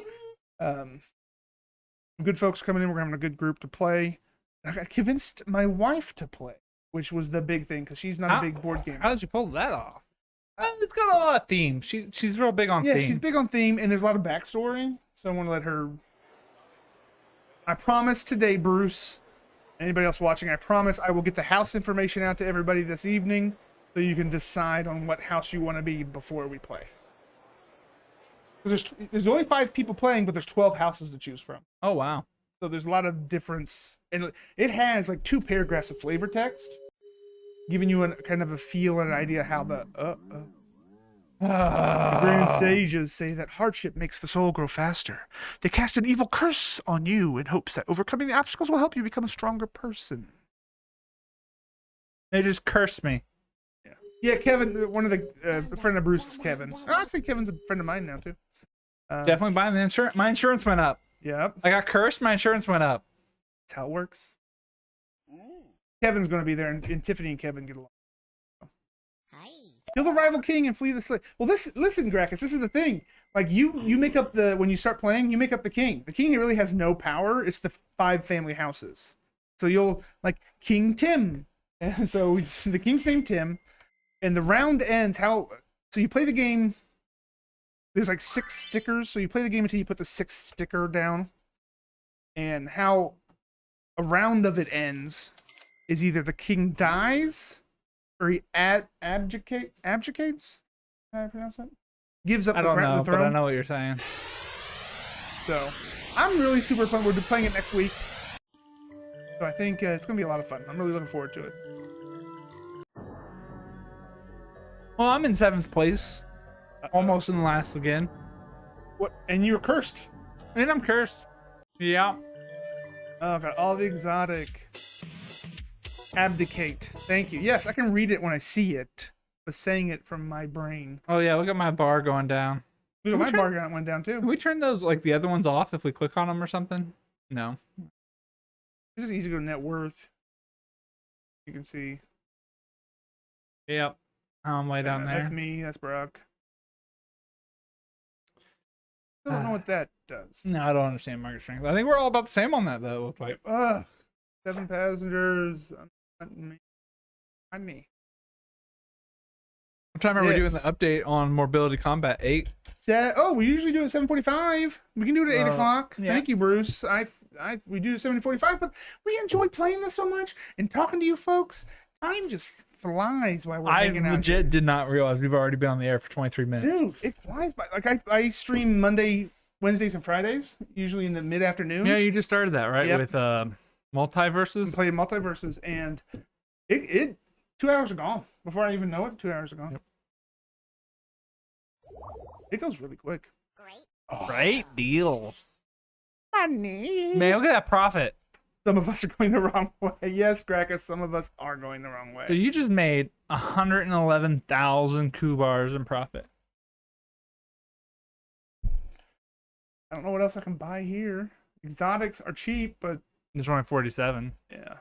Good folks coming in. We're having a good group to play. I got convinced my wife to play, which was the big thing because she's not a big board gamer. How did you pull that off? It's got a lot of theme. She's real big on theme. Yeah, she's big on theme, and there's a lot of backstory. So I want to let her. I promise today, Bruce. Anybody else watching? I promise I will get the house information out to everybody this evening, so you can decide on what house you want to be before we play. Because there's only 5 people playing, but there's 12 houses to choose from. Oh wow! So there's a lot of difference, and it has like 2 paragraphs of flavor text, giving you a kind of a feel and an idea how the grand sages say that hardship makes the soul grow faster. They cast an evil curse on you in hopes that overcoming the obstacles will help you become a stronger person. They just cursed me. Yeah, Kevin, one of the friend of Bruce is Kevin. I'd say Kevin's a friend of mine now too. Definitely buying the insurance. My insurance went up. Yep. I got cursed. My insurance went up. That's how it works. Kevin's going to be there, and Tiffany and Kevin get along. Kill the rival king and flee the slave. Well, listen, Gracchus, this is the thing. Like, you make up when you start playing, you make up the king. The king really has no power. It's the 5 family houses. So you'll, like, King Tim. And so the king's named Tim. And the round ends so you play the game. There's like 6 stickers. So you play the game until you put the 6th sticker down. And how a round of it ends is either the king dies or he abdicates. How do I pronounce that? Gives up the throne. But I know what you're saying. So I'm really super pumped. We're playing it next week. So I think it's going to be a lot of fun. I'm really looking forward to it. Well, I'm in 7th place. Almost in last again. What? And you're cursed. And I'm cursed. Yeah. Oh, got all the exotic. Abdicate. Thank you. Yes, I can read it when I see it, but saying it from my brain. Oh yeah, look at my bar going down. Look, my bar went down too. Can we turn those, like the other ones, off if we click on them or something? No. This is easy to go to net worth. You can see. Yep. I'm way down there. That's me. That's Brock. I don't know what that does. No, I don't understand market strength. I think we're all about the same on that though. Looks like. 7 passengers. Me. I'm trying to remember doing the update on Morbidity Combat 8. We usually do it at 7:45. We can do it at 8 o'clock. Yeah. Thank you, Bruce. We do it at 7:45, but we enjoy playing this so much and talking to you folks. Time just flies while we're hanging out. I legit did not realize we've already been on the air for 23 minutes. Dude, it flies by. Like I stream Monday, Wednesdays, and Fridays, usually in the mid-afternoons. Yeah, you just started that, right? Yep. With multiverses. Playing multiverses, and it 2 hours are gone before I even know it. 2 hours are gone. Yep. It goes really quick. Great deals. Money. Man, look at that profit. Some of us are going the wrong way. Yes, Gracchus, some of us are going the wrong way. So you just made 111,000 Kubars in profit. I don't know what else I can buy here. Exotics are cheap, but There's only 47. yeah. I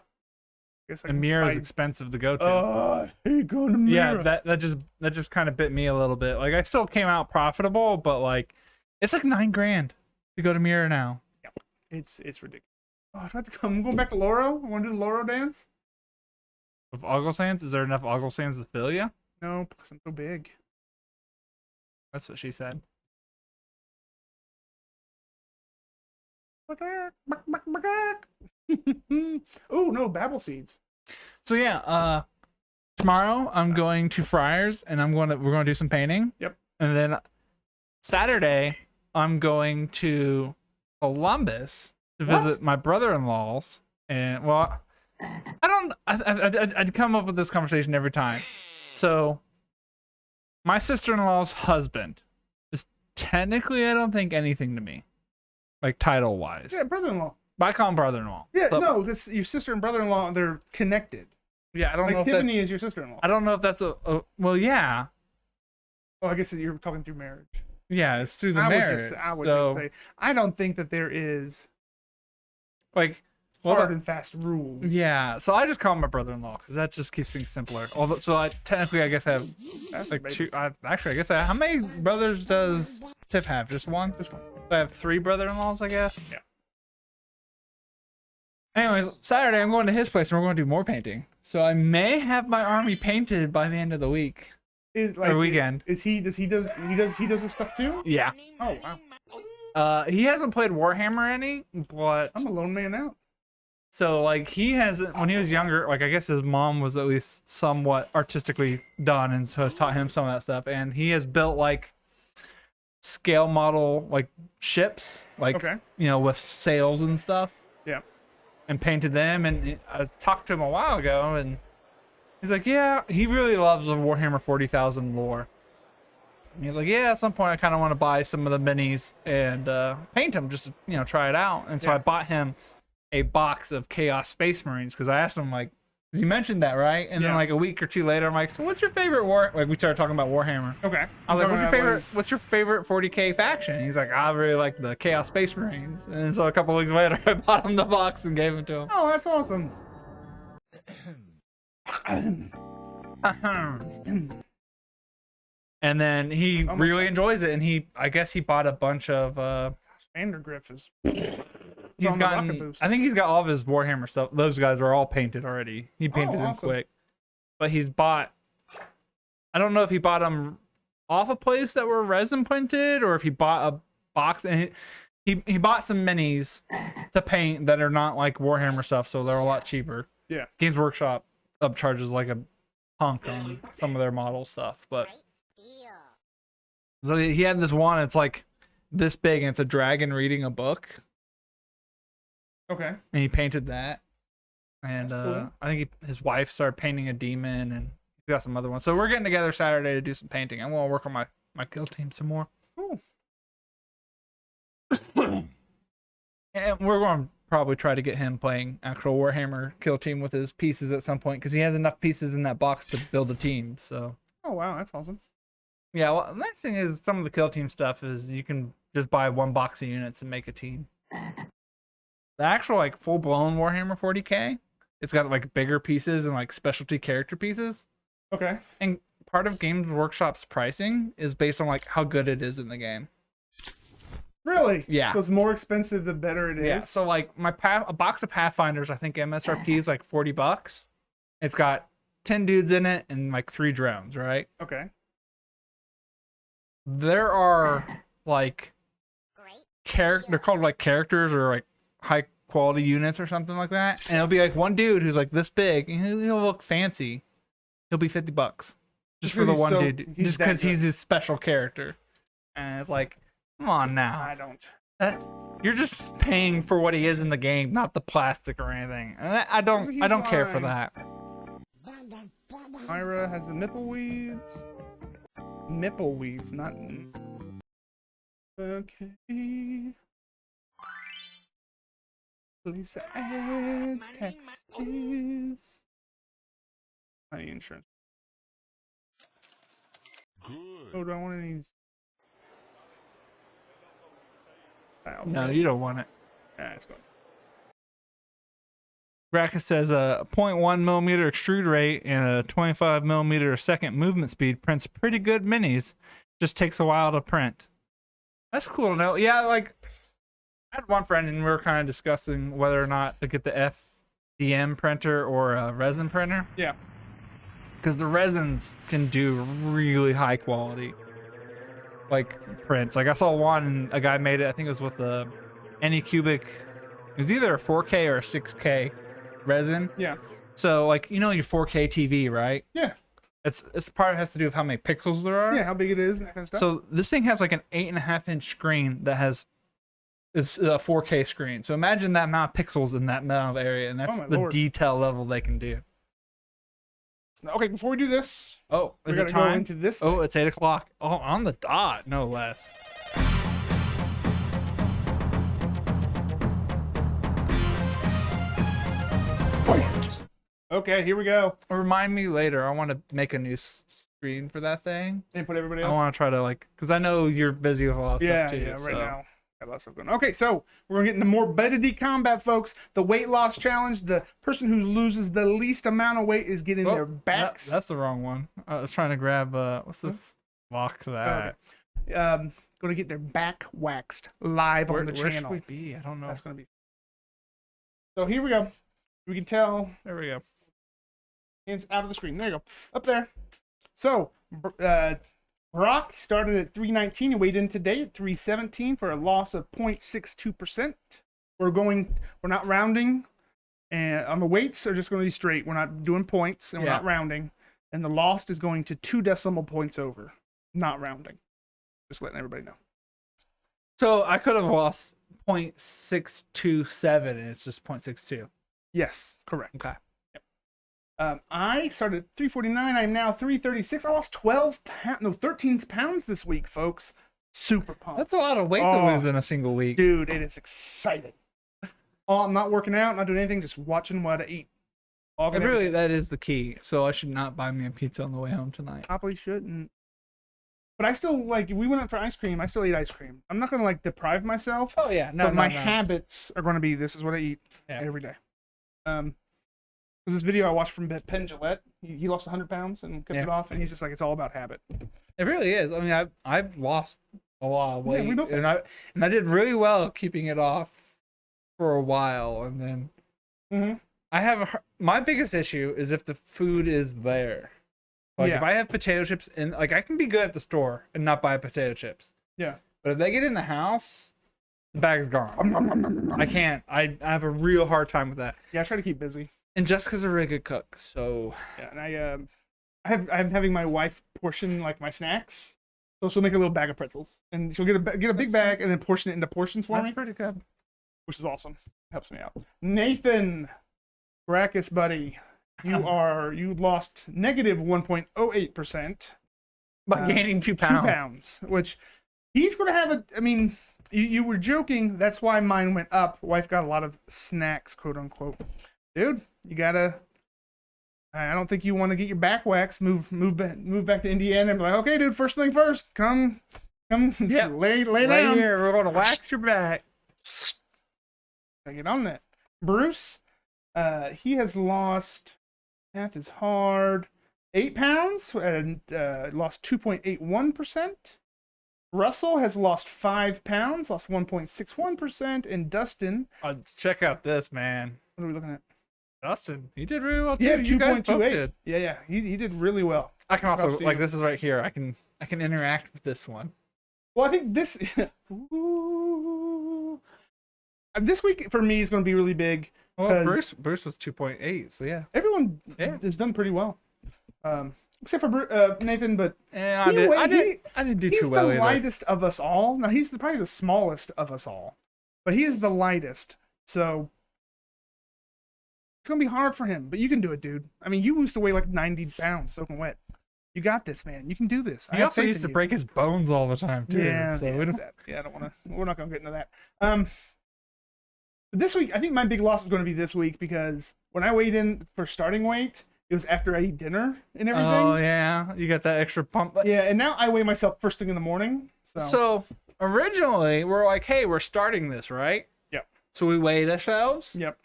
guess I And can Mira buy... is expensive to go to. Oh, here you go to Mira. Yeah, that just kind of bit me a little bit. Like I still came out profitable, but like it's like $9,000 to go to Mira now. Yep. It's ridiculous. Oh, I have to come. I'm going back to Loro. I want to do the Loro dance. With Oggle Sands, is there enough Oggle Sands to fill you? No, because I'm so big. That's what she said. Oh no, Babel seeds. So yeah, tomorrow I'm going to Friars and we're gonna do some painting. Yep. And then Saturday I'm going to Columbus to visit my brother-in-law's. And well, I'd come up with this conversation every time. So my sister-in-law's husband is technically, I don't think, anything to me, like title wise. Yeah, brother-in-law. But I call him brother-in-law. Yeah, So- no, because your sister and brother-in-law, they're connected. Yeah, I don't know Like if Tiffany that, is your sister-in-law. I don't know if that's a well, yeah. Oh, I guess you're talking through marriage. Yeah, it's through the I marriage. would just so, say, I don't think that there is like, hard and fast rules. yeah. So I just call him my brother-in-law because that just keeps things simpler. Although, so I technically, I guess I have That's like babies. two. Actually, I guess how many brothers does Tiff have? Just one. Just one. So I have 3 brother-in-laws, I guess. Yeah. Anyways, Saturday I'm going to his place and we're going to do more painting. So I may have my army painted by the end of the week or weekend. Does he does this stuff too? Yeah. Oh wow. He hasn't played Warhammer any, but I'm a lone man out. so like he hasn't when he was younger. Like I guess his mom was at least somewhat artistically done, and so has taught him some of that stuff. And he has built like scale model like ships, like Okay. you know, with sails and stuff. Yeah. And painted them. And I talked to him a while ago, and he's like, yeah, he really loves the Warhammer 40,000 lore. And he's like, yeah, at some point I kind of want to buy some of the minis and paint them just to, you know, try it out. And so Yeah. I bought him a box of Chaos Space Marines because I asked him, like, because he mentioned that, right? And then Yeah. like a week or two later, I'm like, so what's your favorite war? Like we started talking about Warhammer. Okay. I was like, Talking what's your favorite 40K faction? He's like, I really like the Chaos Space Marines. And so a couple weeks later, I bought him the box and gave him to him. Oh, that's awesome. And then he Oh my really enjoys it, and I guess he bought a bunch of Vandergriff is. he's on the rocket gotten boost. I think he's got all of his Warhammer stuff. Those guys are all painted already. He painted them awesome. quick. But he's bought I don't know if he bought them off a place that were resin printed or if he bought a box, and he bought some minis to paint that are not like Warhammer stuff, so they're a lot cheaper. Yeah. Games Workshop upcharges like a punk on some of their model stuff, but so he had this one, it's like this big, and it's a dragon reading a book, Okay. and he painted that. And That's cool. I think his wife started painting a demon, and he's got some other ones. So we're getting together Saturday to do some painting. I'm going to work on my kill team some more. Cool. And we're going to probably try to get him playing actual Warhammer kill team with his pieces at some point, because he has enough pieces in that box to build a team. So Oh wow, that's awesome. yeah, well, the next thing is some of the kill team stuff is you can just buy one box of units and make a team. The actual like full blown Warhammer 40K, it's got like bigger pieces and like specialty character pieces. Okay. And part of Games Workshop's pricing is based on like how good it is in the game. Really? Yeah. So it's more expensive the better it is. Yeah. So like a box of Pathfinders, I think MSRP is like $40. It's got 10 dudes in it and like 3 drones, right? Okay. There are like they're called like characters or like high quality units or something like that, and it'll be like one dude who's like this big, and he'll look fancy. He'll be $50 just for the one dude, just because he's his special character. And it's like, come on now, I don't. you're just paying for what he is in the game, not the plastic or anything. And I don't care for that. Myra has the nipple weeds. Nipple weeds, not. Okay. Lisa adds Texas. I need insurance. Oh, do I want any? No, you don't want it. Yeah, it's good. Raka says a 0.1 millimeter extrude rate and a 25 millimeter a second movement speed prints pretty good minis. Just takes a while to print. That's cool to know. Yeah, like I had one friend and we were kind of discussing whether or not to get the FDM printer or a resin printer. Yeah. Because the resins can do really high quality like prints. Like I saw one, a guy made it, I think it was with a Anycubic. It was either a 4K or a 6K resin. Yeah. So like, you know, your 4K TV, right? Yeah. It's part has to do with how many pixels there are. Yeah, how big it is and that kind of stuff. So this thing has like an 8.5-inch screen that has it's a 4K screen. So imagine that amount of pixels in that amount of area, and that's my the Lord. detail level they can do. Okay, before we do this, Oh, we're is gonna it go time? into this. Oh, it's 8 o'clock. Oh, on the dot, no less. Fight. Okay, here we go. Remind me later. I want to make a new screen for that thing. And put everybody I else. want to try to because I know you're busy with a lot of stuff too. Yeah, right so. now. Got a lot of stuff going on. Okay, so we're gonna get into morbidity combat, folks. The weight loss challenge. The person who loses the least amount of weight is getting their backs. That's the wrong one. I was trying to grab what's this? Lock that. Okay. Gonna get their back waxed live on the Where channel. should we be? I don't know. That's gonna be. So here we go. We can tell. There we go. Hands out of the screen. There you go. Up there. So, Brock started at 319 and weighed in today at 317 for a loss of 0.62%. We're not rounding, and on the weights are just going to be straight. We're not doing points, and we're not rounding. And the loss is going to 2 decimal points over, not rounding. Just letting everybody know. So I could have lost 0.627, and it's just 0.62. Yes, correct. Okay. I started at 349. I'm now 336. I lost 13 pounds this week, folks. Super pumped. That's a lot of weight to lose in a single week. Dude, it is exciting. I'm not working out, not doing anything, just watching what I eat. That is the key. So I should not buy me a pizza on the way home tonight. Probably shouldn't. But I still, if we went out for ice cream, I still eat ice cream. I'm not going to, deprive myself. Oh, yeah. No, but my habits are going to be, this is what I eat every day. This video I watched from Penn Jillette, he lost 100 pounds and kept it off, and he's just like, it's all about habit. It really is. I mean, I've lost a lot of weight, yeah, and I did really well keeping it off for a while, and then I have my biggest issue is if the food is there. If I have potato chips and I can be good at the store and not buy potato chips. Yeah. But if they get in the house, the bag's gone. I can't. I have a real hard time with that. Yeah, I try to keep busy. And Jessica's a really good cook, so yeah. And I'm having my wife portion my snacks, so she'll make a little bag of pretzels, and she'll get a big bag and then portion it into portions for me. That's pretty good, which is awesome. Helps me out. Nathan, Brackus buddy, you lost negative 1.08% by gaining 2 pounds. 2 pounds, which he's gonna have you were joking. That's why mine went up. Wife got a lot of snacks, quote unquote. Dude, you gotta. I don't think you want to get your back waxed. Move back to Indiana and be like, okay, dude. First thing first. Come. Yep. Lay right down. Here, we're gonna wax your back. Gotta get on that. Bruce, he has lost. Math is hard. 8 pounds and lost 2.81%. Russell has lost 5 pounds, lost 1.61%, and Dustin. Check out this, man. What are we looking at? Dustin, he did really well too. Yeah, you guys both 2.28. did. Yeah, he did really well. I can also this is right here. I can interact with this one. Well, I think this this week for me is going to be really big. Well, Bruce was 2.8, so yeah. Everyone has done pretty well, except for Nathan. But I didn't do too well. He's the lightest of us all. Now he's probably the smallest of us all, but he is the lightest. So. It's going to be hard for him, but you can do it, dude. I mean, you used to weigh 90 pounds soaking wet. You got this, man. You can do this. He also used to break his bones all the time, too. Yeah, so I don't want to. We're not going to get into that. But this week, I think my big loss is going to be this week because when I weighed in for starting weight, it was after I eat dinner and everything. Oh, yeah. You got that extra pump. Yeah, and now I weigh myself first thing in the morning. So originally, we're like, hey, we're starting this, right? Yep. So we weighed ourselves. Yep.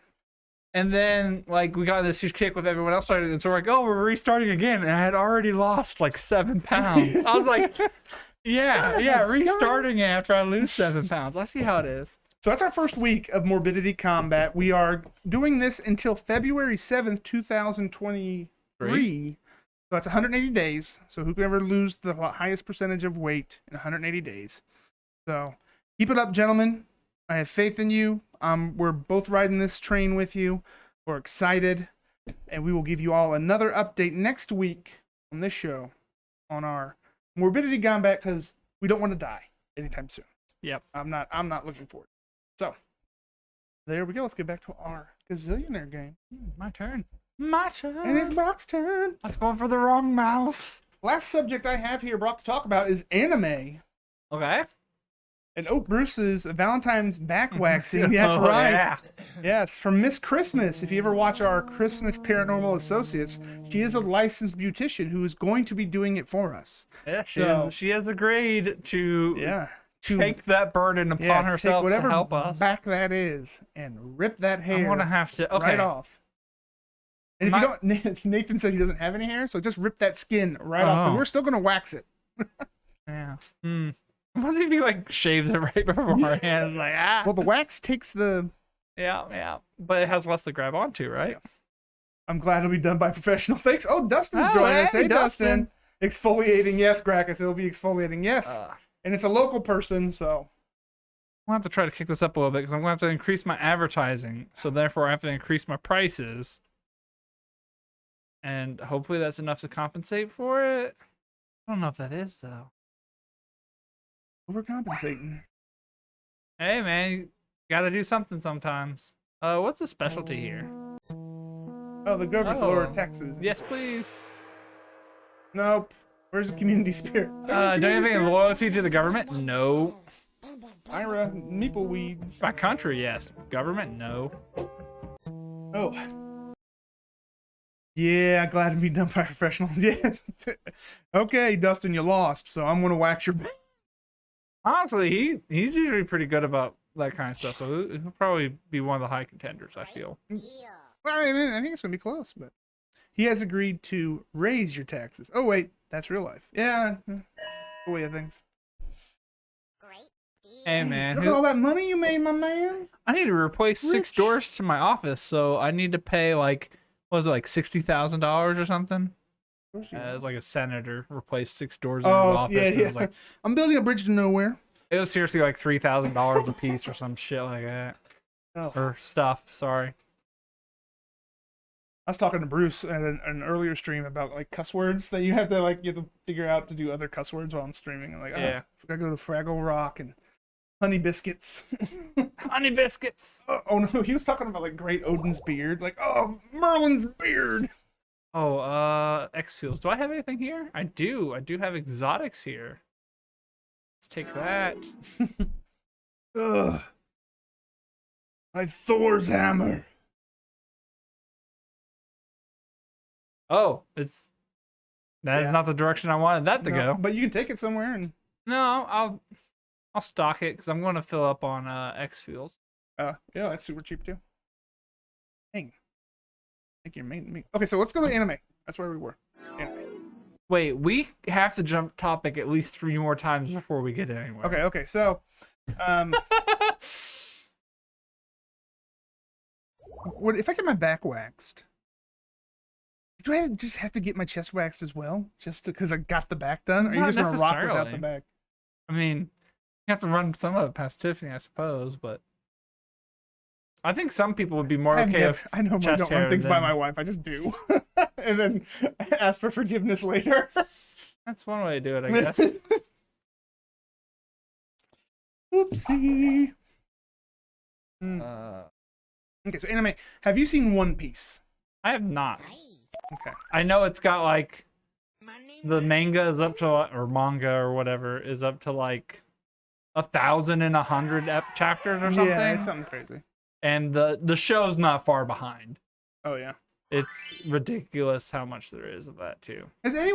And then, we got this huge kick with everyone else started, and so we're like, oh, we're restarting again. And I had already lost 7 pounds. I was like, yeah, restarting after I lose 7 pounds. I see how it is. So that's our first week of Morbidity Combat. We are doing this until February 7th, 2023. So that's 180 days. So who can ever lose the highest percentage of weight in 180 days? So keep it up, gentlemen. I have faith in you. We're both riding this train with you. We're excited. And we will give you all another update next week on this show on our Morbidity Combat because we don't want to die anytime soon. Yep. I'm not looking forward. So there we go. Let's get back to our Gazillionaire game. My turn. My turn. And it's Brock's turn. I was going for the wrong mouse. Last subject I have here, Brock, to talk about is anime. Okay. And Bruce's Valentine's back waxing. That's right. Yeah. Yes, from Miss Christmas. If you ever watch our Christmas Paranormal Associates, she is a licensed beautician who is going to be doing it for us. Yeah, So- she has agreed to Yeah. take that burden upon take herself whatever to help us. back that is and rip that hair I'm gonna have to. Okay. right off. And if you don't, Nathan said he doesn't have any hair, so just rip that skin right off. But Oh. we're still gonna wax it. Yeah. What if he like shaves it right beforehand? Like Well, the wax takes the. yeah. But it has less to grab onto, right? I'm glad it'll be done by professional. Thanks. Oh, Dustin's joining us. hey, Hey, Dustin. Exfoliating, yes, Gracchus. It'll be exfoliating, yes. And it's a local person, so. I'll have to try to kick this up a little bit because I'm going to have to increase my advertising. So therefore, I have to increase my prices. And hopefully that's enough to compensate for it. I don't know if that is, though. Overcompensating. Hey, man, you gotta do something sometimes. What's the specialty here? Oh, the government Oh. lower taxes. Yes, please. Nope. Where's the community spirit? Don't you have any loyalty to the government? No. Ira, meeple weeds. My country, yes. Government, no. Oh. Yeah, glad to be done by professionals. Yes. Okay, Dustin, you lost, so I'm gonna wax your back. Honestly, he's usually pretty good about that kind of stuff, so he'll probably be one of the high contenders, I feel. Well, I mean, I think it's gonna be close, but he has agreed to raise your taxes. Oh wait, that's real life. Yeah, the way of things. Hey, man. Look at all that money you made, my man. I need to replace 6 Rich. doors to my office, so I need to pay like, what was it, like $60,000 or something? As like a senator, replace 6 doors in his office. yeah, and yeah. It was like, I'm building a bridge to nowhere. it was seriously like $3,000 a piece or some shit like that. Oh. Or stuff, sorry. I was talking to Bruce at an earlier stream about like cuss words that you have to figure out to do other cuss words while I'm streaming. I'm like, Yeah. I gotta go to Fraggle Rock and Honey Biscuits. Honey biscuits. Oh no, he was talking about like Great Odin's beard. Like, oh, Merlin's beard. Oh, X-Fuels. Do I have anything here? I do. I do have exotics here. Let's take that. Ugh. Like Thor's hammer. Oh, that is Yeah. not the direction I wanted that to No, go. but you can take it somewhere and. No, I'll stock it because I'm going to fill up on X-Fuels. Yeah, that's super cheap too. Dang. Think your main. Okay, so let's go to anime. That's where we were. Anime. Wait, we have to jump topic at least 3 more times before we get anywhere. Okay. So, what if I get my back waxed? Do I just have to get my chest waxed as well, just because I got the back done? Or are you Not just gonna rock without necessarily. the back? I mean, you have to run some of it past Tiffany, I suppose, but I think some people would be more okay if I normally chest don't run hair things by than- my wife. I just do, and then ask for forgiveness later. that's one way to do it, I guess. Oopsie. uh, Okay, so anime. Have you seen One Piece? I have not. Okay. I know it's got like the manga is up to or manga or whatever is up to like 1,100 chapters or something. Yeah, it's something crazy. And the show's not far behind. Oh yeah. It's ridiculous how much there is of that too. Has any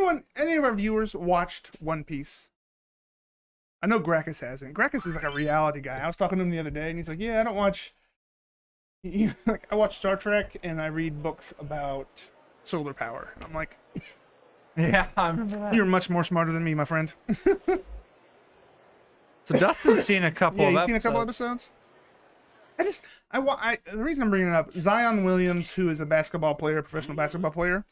of our viewers watched One Piece? I know Gracchus hasn't. Gracchus is like a reality guy. I was talking to him the other day, and he's like, "Yeah, I don't watch. Like, I watch Star Trek, and I read books about solar power." And I'm like, Yeah, I remember that. "You're much more smarter than me, my friend." So Dustin's seen a couple Yeah, of you've episodes. seen a couple episodes. The reason I'm bringing it up, Zion Williams, who is a professional basketball player,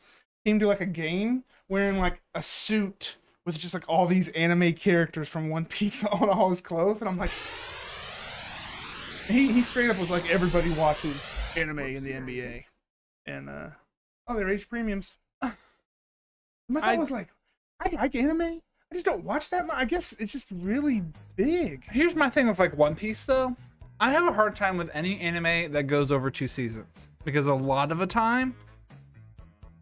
came to like a game wearing like a suit with just like all these anime characters from One Piece on all his clothes, and I'm like, he straight up was like, everybody watches anime in the NBA, and they raised premiums. My thought was like, I like anime. I just don't watch that much. I guess it's just really big. Here's my thing with like One Piece though. I have a hard time with any anime that goes over 2 seasons because a lot of the time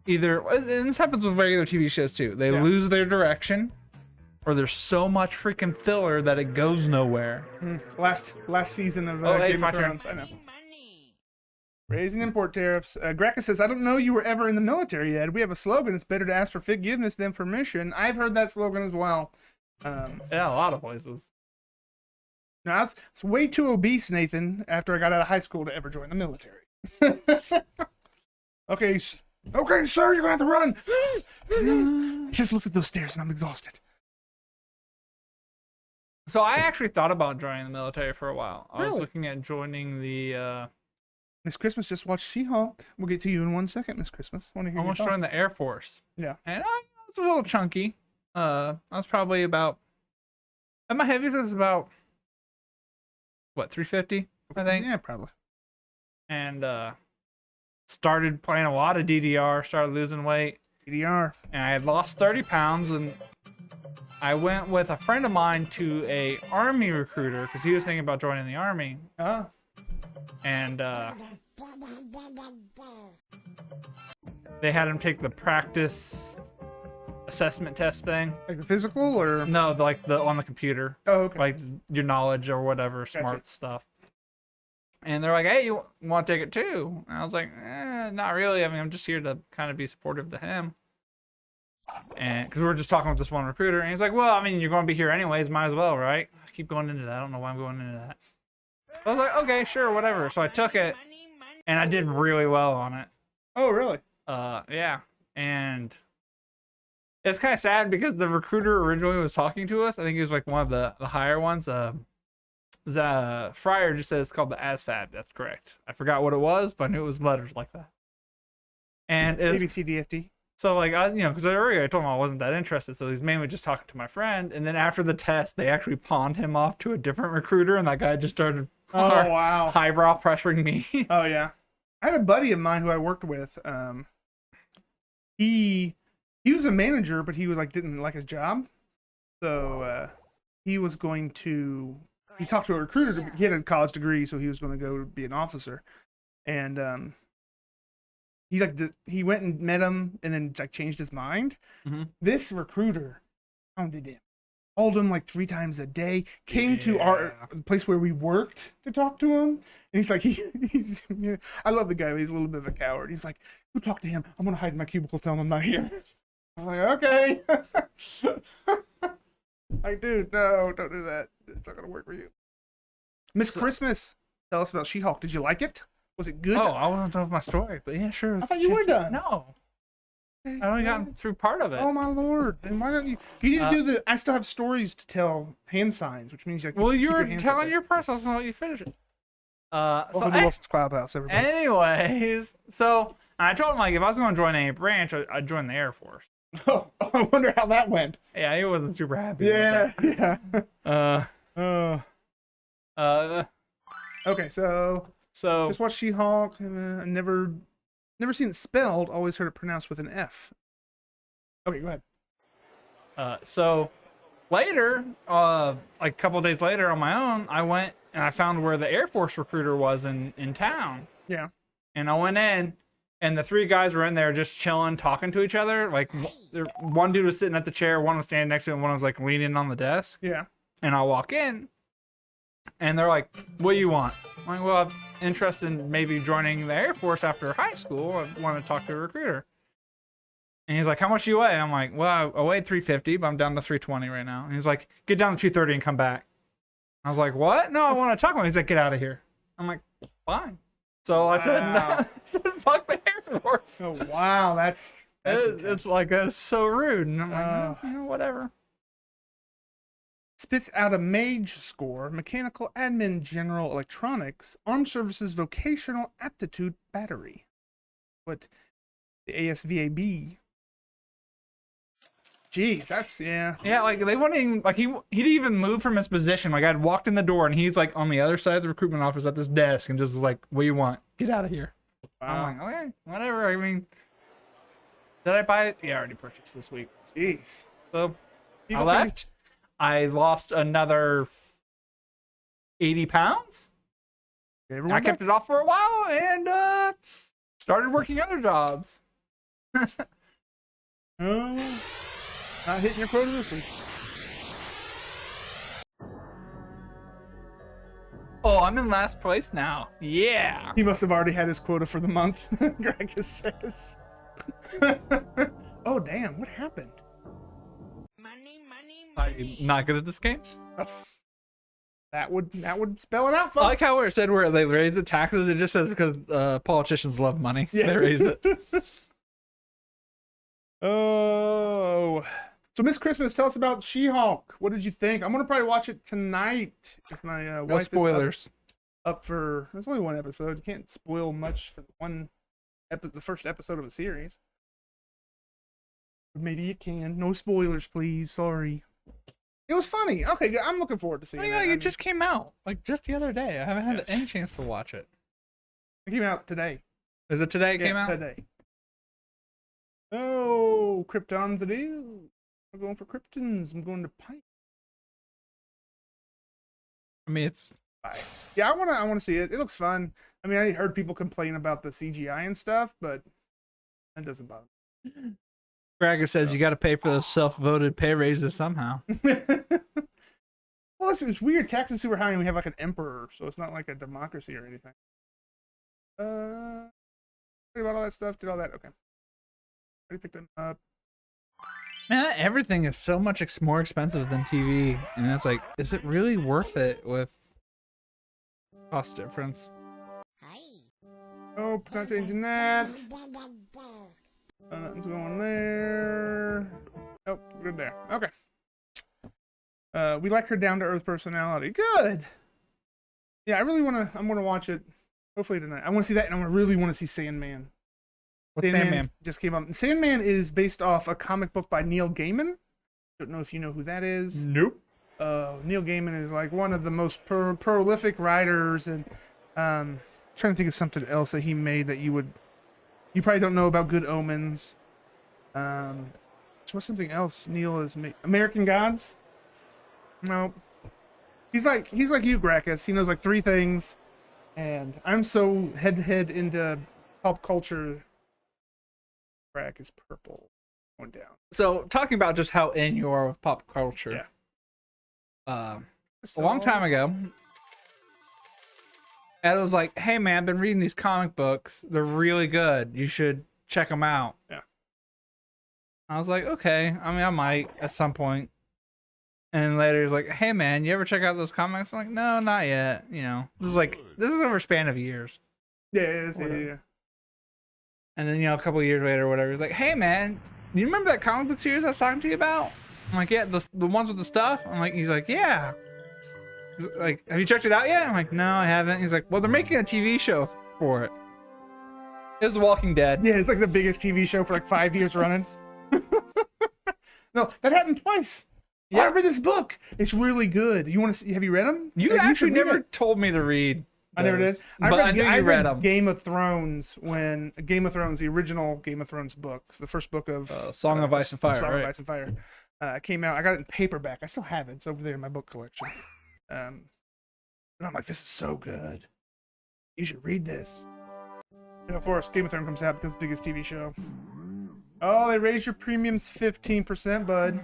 either, and this happens with regular TV shows too, they lose their direction, or there's so much freaking filler that it goes nowhere. Last season of hey, Game of Thrones. I know. Raising import tariffs. Gracchus says, I don't know you were ever in the military yet. We have a slogan. It's better to ask for forgiveness than permission. I've heard that slogan as well. Yeah, a lot of places. No, I was way too obese, Nathan, after I got out of high school to ever join the military. Okay, sir, you're going to have to run. I just looked at those stairs and I'm exhausted. So I actually thought about joining the military for a while. I was Really? looking at joining the... Miss Christmas just watched She-Hulk. We'll get to you in 1 second, Miss Christmas. Want to hear almost your joined thoughts? the Air Force. Yeah. And I was a little chunky. I was probably about... And my heaviest was about... What, 350, I think? Yeah, probably. And started playing a lot of DDR, started losing weight. DDR. And I had lost 30 pounds, and I went with a friend of mine to a Army recruiter because he was thinking about joining the Army. And they had him take the practice assessment test thing. Like the physical or? No, like the on the computer. Oh, okay. Like your knowledge or whatever, smart stuff. And they're like, hey, you want to take it too? And I was like, not really. I mean, I'm just here to kind of be supportive to him. And because we were just talking with this one recruiter, and he's like, well, I mean, you're going to be here anyways, might as well, right? I keep going into that. I don't know why I'm going into that. I was like, okay, sure, whatever. So I took it, and I did really well on it. Oh, really? Yeah. And it's kind of sad because the recruiter originally was talking to us. I think he was like one of the higher ones. Fryer just said it's called the ASFAB. That's correct. I forgot what it was, but I knew it was letters like that. And it's ABCDFD. so like because I told him I wasn't that interested, so he's mainly just talking to my friend. And then after the test, they actually pawned him off to a different recruiter, and that guy just started wow, highbrow pressuring me. Oh yeah, I had a buddy of mine who I worked with. He was a manager, but he was like didn't like his job, so he was going to. He talked to a recruiter. He had a college degree, so he was going to go be an officer, and he went and met him, and then like changed his mind. Mm-hmm. This recruiter hounded him, called him like 3 times a day. Came to our place where we worked to talk to him, and he's like, he's I love the guy, but he's a little bit of a coward. He's like, go talk to him. I'm gonna hide in my cubicle, tell him I'm not here. I'm like, okay. Like, dude, no, don't do that. It's not gonna work for you. Miss Christmas, tell us about She-Hulk. Did you like it? Was it good? Oh, I wasn't done with my story, but yeah, sure. I thought you were done. No, I only got through part of it. Oh my lord! Then why don't you? You need to do the. I still have stories to tell. Hand signs, which means you. Well, keep you were your hands telling up your person. I was gonna let you finish it. Welcome So to Wilson's Clubhouse, everybody. anyways, so I told him like if I was gonna join any branch, I'd join the Air Force. Oh, I wonder how that went. Yeah, he wasn't super happy. Yeah, With yeah. Okay, so just watch She-Hulk. Never seen it spelled. Always heard it pronounced with an F. Okay, go ahead. So later, like a couple days later on my own, I went and I found where the Air Force recruiter was in town. Yeah. And I went in, and the 3 guys were in there just chilling, talking to each other. Like one dude was sitting at the chair, one was standing next to him, one was like leaning on the desk. Yeah. And I walk in, and they're like, what do you want? I'm like, well, I'm interested in maybe joining the Air Force after high school. I want to talk to a recruiter. And he's like, how much do you weigh? I'm like, well, I weighed 350, but I'm down to 320 right now. And he's like, get down to 230 and come back. I was like, what? No, I want to talk to him. He's like, get out of here. I'm like, fine. So I said, no. I said, fuck the Air Force. Oh wow, that's it's like that's so rude. And I'm like, whatever. Spits out a mage score, mechanical admin, general electronics, armed services, vocational aptitude, battery. What the ASVAB? Jeez, that's yeah. Yeah, like they wouldn't even like he didn't even move from his position. Like I'd walked in the door and he's like on the other side of the recruitment office at this desk and just like, what do you want? Get out of here. Wow. I'm like, okay, whatever. I mean, did I buy it? Yeah, I already purchased this week. Jeez. So I left. I lost another 80 pounds. I kept it off for a while and started working other jobs. Oh, not hitting your quota this week. Oh, I'm in last place now. Yeah. He must have already had his quota for the month, Greg says. Oh, damn, what happened? I'm not good at this game. Oh, that would spell it out, folks. I like how it said where they raised the taxes. It just says because politicians love money. Yeah. They raised it. Oh. So, Miss Christmas, tell us about She-Hulk. What did you think? I'm going to probably watch it tonight if my No wife spoilers. is up for... There's only one episode. You can't spoil much for the first episode of a series. Maybe you can. No spoilers, please. Sorry. It was funny. Okay, good. I'm looking forward to seeing it. It just came out like just the other day. I haven't had any chance to watch it. It came out today. Is it today? It came out today. Oh, Kryptons it is. I'm going for Kryptons. I'm going to Pipe. I mean, it's Yeah, I wanna see it. It looks fun. I mean, I heard people complain about the CGI and stuff, but that doesn't bother me. Braga says you got to pay for those self-voted pay raises somehow. Well, it's weird. Taxes are super high, and we have like an emperor, so it's not like a democracy or anything. About all that stuff. Did all that? Okay. Already picked them up. Man, everything is so much more expensive than TV, and it's like, is it really worth it with cost difference? Oh, not changing that. Nothing's going there. Oh, good there. Okay. We like her down-to-earth personality. Good. Yeah, I'm gonna watch it. Hopefully tonight. I want to see that, and I really want to see Sandman. What's Sandman? Just came out. Sandman is based off a comic book by Neil Gaiman. Don't know if you know who that is. Nope. Neil Gaiman is like one of the most prolific writers, and trying to think of something else that he made that you probably don't know about. Good Omens. What's something else Neil has made? American Gods? No. He's like you, Gracchus. He knows like 3 things, and I'm so head into pop culture. Crack is purple. Going down. So, talking about just how in you are with pop culture. Yeah. A long time ago, Ed was like, hey man, I've been reading these comic books. They're really good. You should check them out. Yeah. I was like, okay. I mean, I might at some point. And then later he's like, hey man, you ever check out those comics? I'm like, no, not yet. You know, this is over a span of years. Yeah, it is, yeah. And then, a couple of years later or whatever, he's like, hey man, you remember that comic book series I was talking to you about? I'm like, yeah, the ones with the stuff? He's like, yeah. He's like, have you checked it out yet? I'm like, no, I haven't. He's like, well, they're making a TV show for it. It's The Walking Dead. Yeah, it's like the biggest TV show for like 5 years running. No, that happened twice. Yeah. I read this book. It's really good. You want to see? Have you read them? You actually never told me to read. I never did. I knew you read them. Game of Thrones, the original Game of Thrones book, the first book of Song of Ice and Fire. Song of Ice and Fire came out. I got it in paperback. I still have it. It's over there in my book collection. And I'm like, this is so good. You should read this. And of course, Game of Thrones comes out because it's the biggest TV show. Oh, they raised your premiums 15%, bud.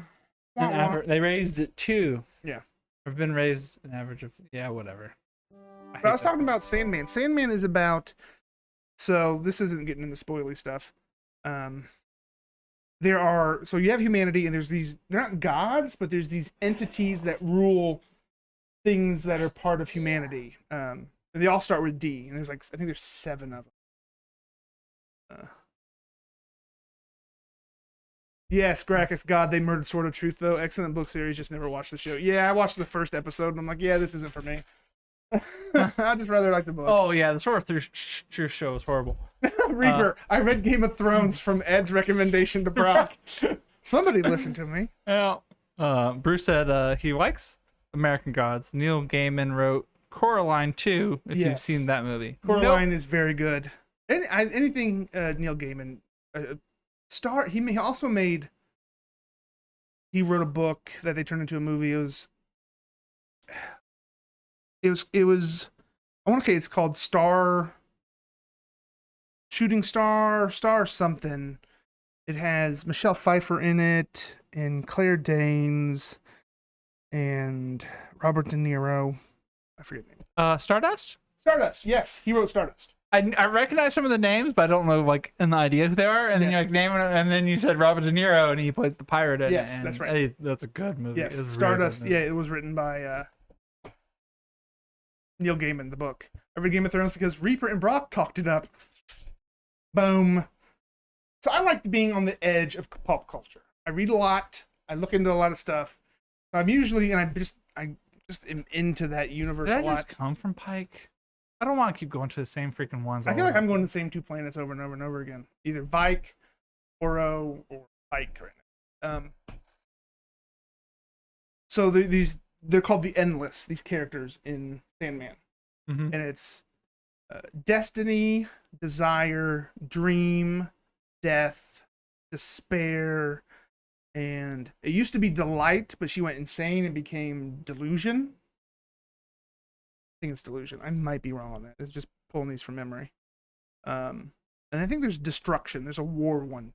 They raised it too. Yeah. I've been raised an average of whatever. But I was talking about Sandman. Sandman is about, so this isn't getting into spoily stuff. So you have humanity, and there's these, they're not gods, but there's these entities that rule things that are part of humanity. And they all start with D, and I think there's 7 of them. Yes, Gracchus, God, they murdered Sword of Truth, though. Excellent book series, just never watched the show. Yeah, I watched the first episode, and I'm like, yeah, this isn't for me. I just rather like the book. Oh yeah, the Sword of Truth show is horrible. Reaper, I read Game of Thrones from Ed's recommendation to Brock. Somebody listen to me. Yeah. Bruce said he likes American Gods. Neil Gaiman wrote Coraline 2, if you've seen that movie. Coraline is very good. Anything Neil Gaiman he wrote a book that they turned into a movie. It was I want to say it's called Shooting Star something. It has Michelle Pfeiffer in it, and Claire Danes, and Robert De Niro. I forget the name. Stardust. Stardust. Yes, he wrote Stardust. I recognize some of the names, but I don't know like an idea who they are. And then you like name it, and then you said Robert De Niro, and he plays the pirate in it. Yes, and that's right. hey, that's a good movie. Yes, It's a Stardust. really good movie. Yeah, it was written by Neil Gaiman, the book. I read Game of Thrones because Reaper and Brock talked it up. Boom. So I like being on the edge of pop culture. I read a lot. I look into a lot of stuff. I'm usually, and I just am into that universe Did a I lot. just come from Pike? I don't want to keep going to the same freaking ones. I feel like I'm going to the same 2 planets over and over and over again. Either Vike, Oro, or Pike right now. So they're called the Endless, these characters in Sandman. Mm-hmm. And it's destiny, desire, dream, death, despair, and it used to be delight, but she went insane and became delusion. I think it's delusion. I might be wrong on that. It's just pulling these from memory. And I think there's destruction. There's a war one.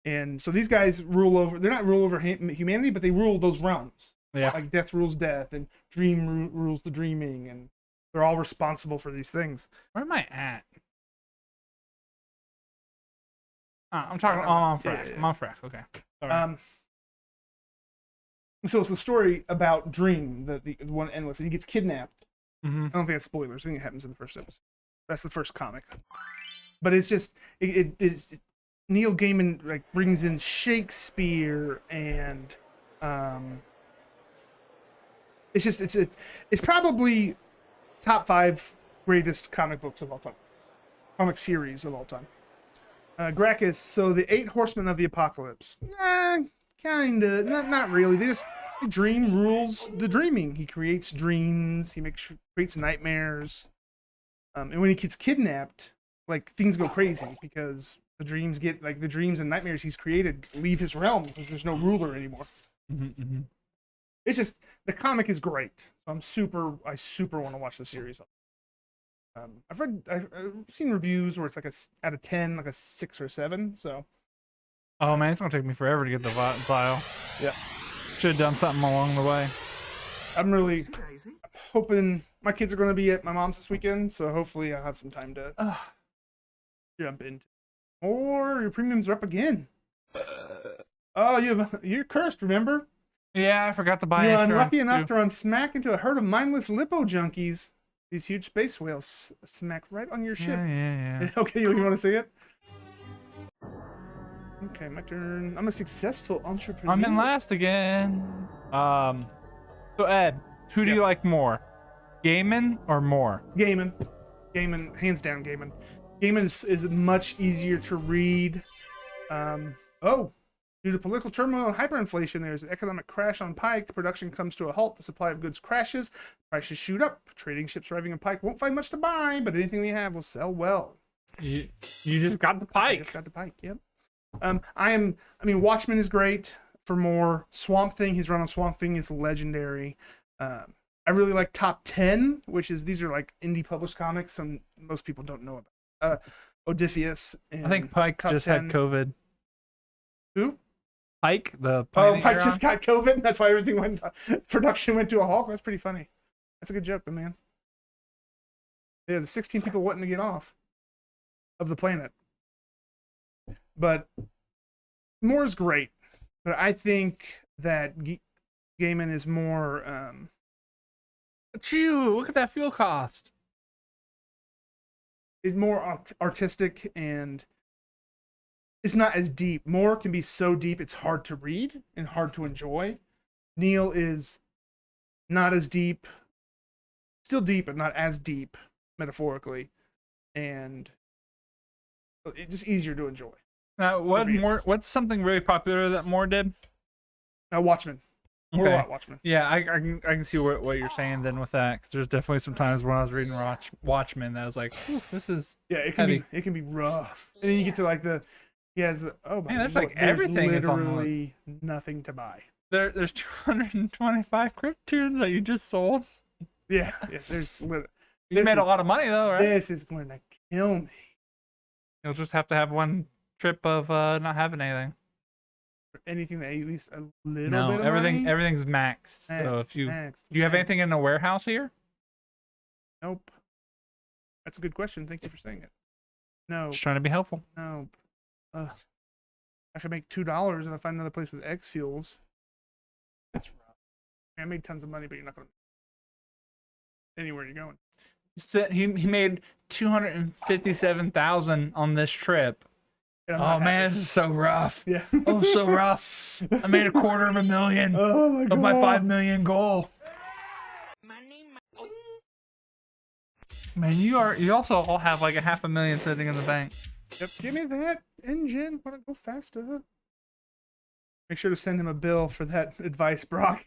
And so these guys rule over, they're not rule over humanity, but they rule those realms. Yeah. Like death rules death, and dream rules the dreaming, and they're all responsible for these things. Where am I at? I'm talking. I'm on Frack. Yeah. I'm on Frack. Okay. Sorry. So it's the story about Dream, the one Endless, and he gets kidnapped. Mm-hmm. I don't think that's spoilers. I think it happens in the first episode. That's the first comic. But it's just it's Neil Gaiman like brings in Shakespeare and it's probably top 5 greatest comic books of all time, comic series of all time. Gracchus, so the 8 Horsemen of the Apocalypse. Kinda, not really. Dream rules the dreaming. He creates dreams. He creates nightmares. And when he gets kidnapped, like things go crazy because the dreams and nightmares he's created leave his realm because there's no ruler anymore. Mm-hmm, mm-hmm. It's just the comic is great. I super want to watch the series. I've seen reviews where it's like out of 10, like a 6 or 7. So. Oh man, it's gonna take me forever to get the vial. Yeah. Should have done something along the way. I'm hoping my kids are going to be at my mom's this weekend, so hopefully I'll have some time to jump into. Or your premiums are up again. Oh, you're cursed, remember? Yeah, I forgot to buy You're insurance, unlucky enough too. to run smack into a herd of mindless lipo junkies. These huge space whales smack right on your ship. Yeah. Okay, you want to see it? Okay, my turn. I'm a successful entrepreneur. I'm in last again. So Ed, who do you like more? Gaiman or Moore? Gaiman, hands down Gaiman. Gaiman is much easier to read. Due to political turmoil and hyperinflation, there's an economic crash on Pike. The production comes to a halt. The supply of goods crashes. Prices shoot up. Trading ships arriving on Pike won't find much to buy, but anything we have will sell well. You just got the Pike. I just got the Pike, yep. Watchmen is great for more. Swamp Thing, his run on Swamp Thing is legendary. I really like Top 10, these are like indie published comics, so most people don't know about. Odysseus. I think Pike just had COVID. Who? Pike, the Pike just got COVID. That's why production went to a halt. That's pretty funny. That's a good joke, man. Yeah, the 16 people wanting to get off of the planet. But Moore's great. But I think that Gaiman is more. Look at that fuel cost. It's more artistic and it's not as deep. Moore can be so deep it's hard to read and hard to enjoy. Neil is not as deep, still deep, but not as deep metaphorically, and it's just easier to enjoy. Now, what's something really popular that Moore did? Watchmen. Okay. Watchmen. Yeah, I can see what you're saying then with that. Cause there's definitely some times when I was reading Watchmen that I was like, oof, this is it can be rough. And then you get to there's like everything is on the literally nothing to buy. There's 225 Cryptoons that you just sold. Yeah, there's you made a lot of money though, right? This is going to kill me. You'll just have to have one trip of not having anything. Anything that at least a little No, bit of money? everything's maxed. So if you do you have anything in the warehouse here? Nope. That's a good question. Thank you for saying it. No. Just trying to be helpful. No. I could make $2 if I find another place with X fuels. That's rough. I made tons of money, but you're not gonna anywhere you're going. He made 257,000 on this trip. Oh man, this is so rough. Yeah. Oh, so rough. I made $250,000 Oh my God. of my 5 million goal. Man, you also all have like a $500,000 sitting in the bank. Yep. Give me that engine. Want to go faster? Make sure to send him a bill for that advice, Brock.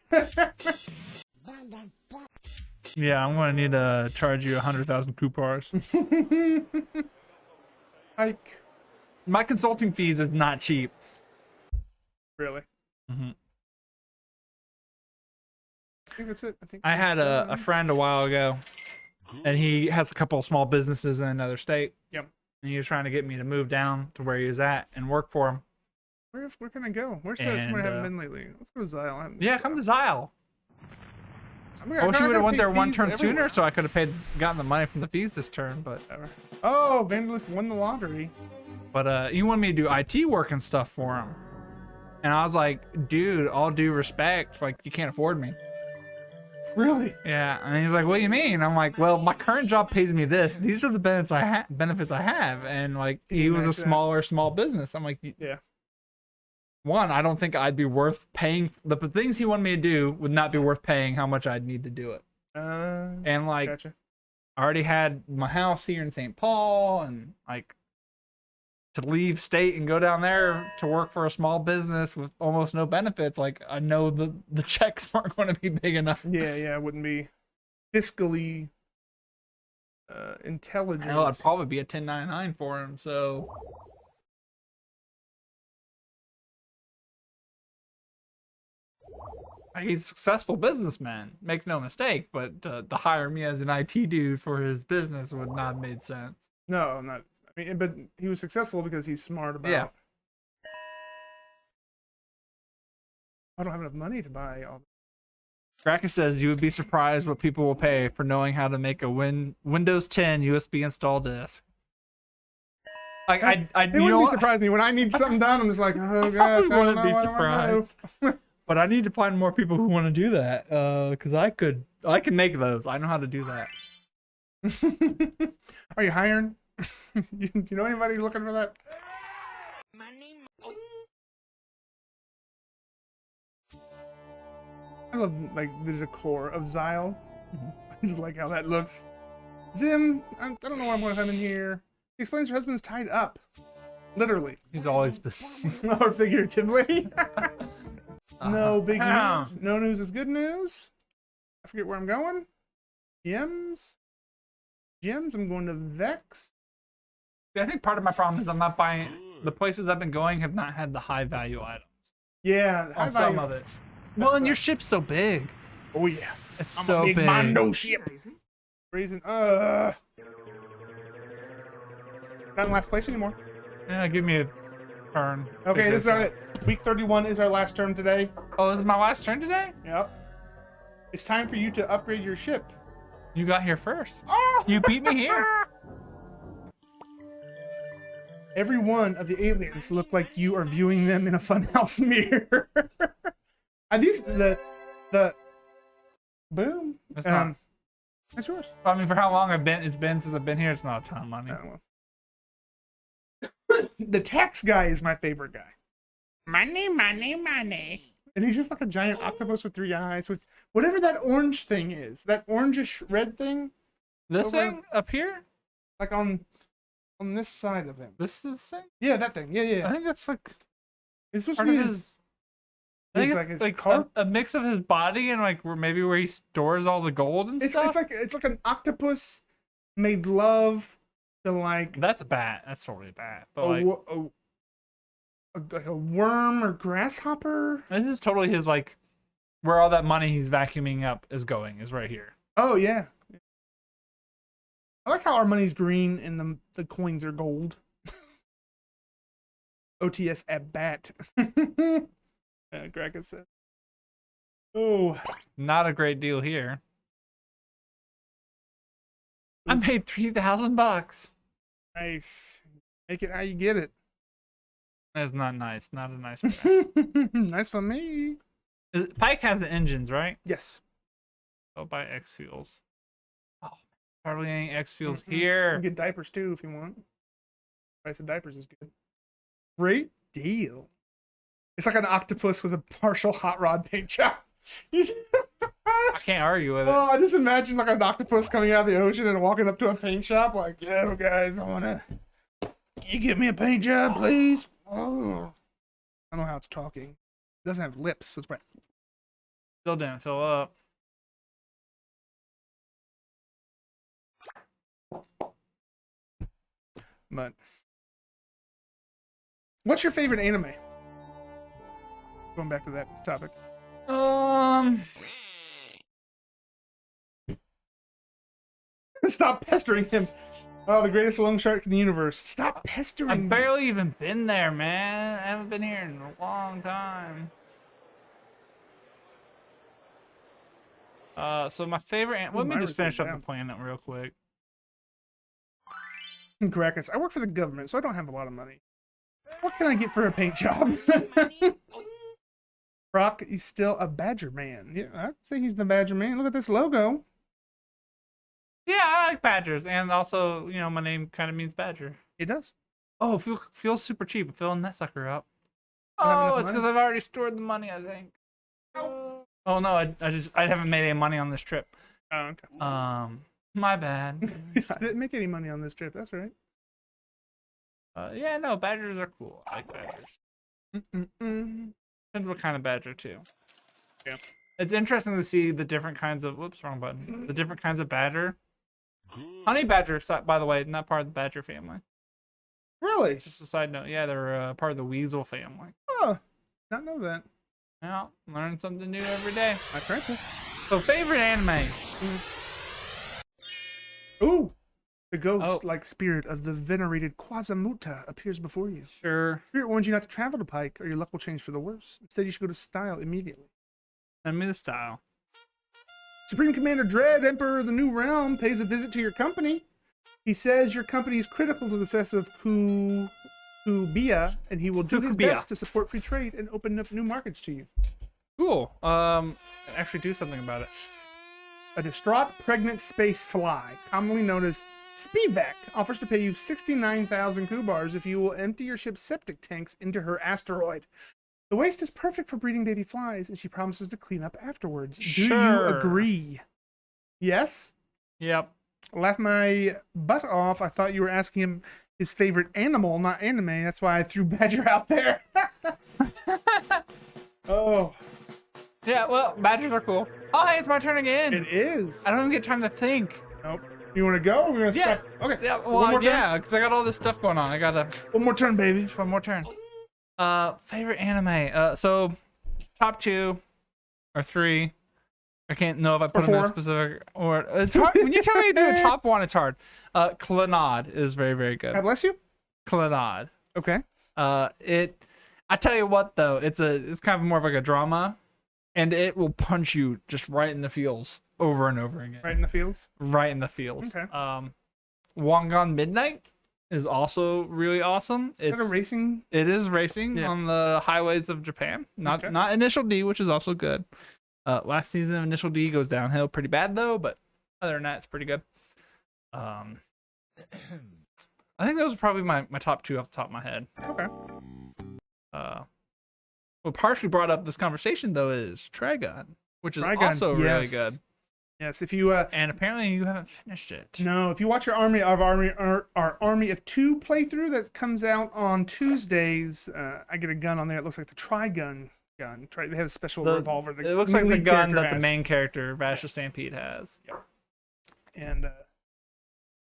Yeah, I'm gonna need to charge you 100,000 coupons. Hike. My consulting fees is not cheap. Really? Mm-hmm. I think that's it. I had a friend a while ago, and he has a couple of small businesses in another state. Yep. And he was trying to get me to move down to where he was at and work for him. Where can I go? Where's somewhere I haven't been lately? Let's go to Zyle. Yeah, come to Zyle. I wish you would have went there one turn sooner, so I could have gotten the money from the fees this turn. But oh, Vanderlift won the lottery. But he wanted me to do IT work and stuff for him, and I was like, dude, all due respect, like you can't afford me. Really? Yeah, and he's like, what do you mean? I'm like, well, my current job pays me this. These are the benefits I have, and like he was a small business. I'm like, yeah. One, I don't think I'd be worth paying. The things he wanted me to do would not be worth paying how much I'd need to do it. And like, gotcha. I already had my house here in St. Paul, and like to leave state and go down there to work for a small business with almost no benefits. Like I know the checks aren't going to be big enough. Yeah, it wouldn't be fiscally intelligent. Hell, I'd probably be a 1099 for him. So. He's a successful businessman, make no mistake, but to hire me as an IT dude for his business would not have made sense. No, not. I mean, but he was successful because he's smart about. Yeah. I don't have enough money to buy all. Kraken says you would be surprised what people will pay for knowing how to make a Windows 10 USB install disk. Like it wouldn't surprise me when I need something done. I'm just like, oh gosh, I wouldn't be surprised. But I need to find more people who want to do that, because I can make those. I know how to do that. Are you hiring? you know anybody looking for that? I love like the decor of Zyle. I just like how that looks. Zim, I don't know what I'm going to have in here. He explains her husband's tied up, literally. He's always busy. Or figuratively. No big news. No news is good news. I forget where I'm going. Gems. I'm going to Vex. I think part of my problem is I'm not buying. The places I've been going have not had the high value items. Yeah, high value. Some of it. Well, and your ship's so big. Oh yeah, it's so big. Mondo ship. Reason. Not in last place anymore. Yeah, give me a turn. Okay, this is it. Week 31 is our last turn today. Oh, is it my last turn today? Yep. It's time for you to upgrade your ship. You got here first. Oh! You beat me here. Every one of the aliens look like you are viewing them in a funhouse mirror. Are these the boom? That's not. That's yours. I mean, for how long it's been since I've been here, it's not a ton of money. The tax guy is my favorite guy. Money. And he's just like a giant octopus with 3 eyes, with whatever that orange thing is. That orangish red thing. This thing up here? Like on this side of him. This thing? Yeah, that thing. Yeah. I think that's like. It's supposed to be his. I think it's like a mix of his body and like where he stores all the gold and stuff. It's like an octopus made love to like. That's bad. That's totally bad. But like a worm or grasshopper. This is totally his like, where all that money he's vacuuming up is going is right here. Oh yeah. I like how our money's green and the coins are gold. OTS at bat. Kraken said. Oh, Not a great deal here. I made $3,000. nice. Make it how you get it. That's not nice. Not a nice way. Nice for me. Pike has the engines, right? Yes. Go buy X fuels. Oh, hardly any X fuels You here. can get diapers too if you want. Price of diapers is good. Great deal. It's like an octopus with a partial hot rod paint job. I can't argue with it. Oh, I just imagine like an octopus coming out of the ocean and walking up to a paint shop like, "Yo, guys, can you get me a paint job, please?" Oh, I don't know how it's talking. It doesn't have lips, so it's right. Still didn't fill up. But what's your favorite anime? Going back to that topic. Stop pestering him. Oh, the greatest loan shark in the universe. Stop pestering I've me. barely even been there, man. I haven't been here in a long time. So my favorite. Let me just finish up the planet real quick. Caracas, I work for the government, so I don't have a lot of money. What can I get for a paint job? Brock, he's still a Badger man. Yeah, I'd say he's the Badger man. Look at this logo. Yeah, I like badgers, and also, you know, my name kind of means badger. It does. Oh, feels super cheap. I'm filling that sucker up. You have Oh, enough it's money? because I've already stored the money, I think. Oh no, I haven't made any money on this trip. Oh, okay. My bad. I didn't make any money on this trip. That's right. Yeah, no, badgers are cool. I like badgers. Depends what kind of badger too. Yeah. It's interesting to see the different kinds of. Whoops, wrong button. The different kinds of badger. Honey badger, by the way, not part of the badger family. Really? Just a side note. Yeah, they're part of the weasel family. Oh, not know that. Yeah, learn something new every day. I tried to. So, favorite anime? Ooh, the ghost-like spirit of the venerated Quasamuta appears before you. Sure. Spirit warns you not to travel to Pike, or your luck will change for the worse. Instead, you should go to Style immediately. Send me the style. Supreme Commander Dread, Emperor of the New Realm, pays a visit to your company. He says your company is critical to the success of Kubia, and he will do his best to support free trade and open up new markets to you. Cool. Actually do something about it. A distraught pregnant space fly, commonly known as Spivak, offers to pay you 69,000 Kubars if you will empty your ship's septic tanks into her asteroid. The waste is perfect for breeding baby flies, and she promises to clean up afterwards. Do you agree? Yes? Yep. I laughed my butt off. I thought you were asking him his favorite animal, not anime. That's why I threw Badger out there. Oh. Yeah, well, badgers are cool. Oh, hey, it's my turn again. It is. I don't even get time to think. Nope. You want to go? Or we're going to stop? Okay. Yeah, One well, more turn? yeah, because I got all this stuff going on. I gotta. One more turn, baby. Just one more turn. Favorite anime. So, top 2 or 3. I can't know if I put them in a specific order. It's hard when you tell me to do a top 1. It's hard. Clannad is very, very good. God bless you. Clannad. Okay. I tell you what though, it's kind of more of like a drama, and it will punch you just right in the feels over and over again. Right in the fields. Right in the feels. Okay. Wangan Midnight is also really awesome. Is that a racing? It is racing on the highways of Japan. Not Initial D, which is also good. Last season of Initial D goes downhill pretty bad though, but other than that, it's pretty good. I think those are probably my top 2 off the top of my head. Okay. What partially brought up this conversation though is Trigun, which is also really good. Yes, if you and apparently you haven't finished it. No, if you watch our Army of 2 playthrough that comes out on Tuesdays, I get a gun on there. It looks like the Trigun gun. They have a special revolver. It looks like the gun that the main character, Vasher Stampede, has. Yep. And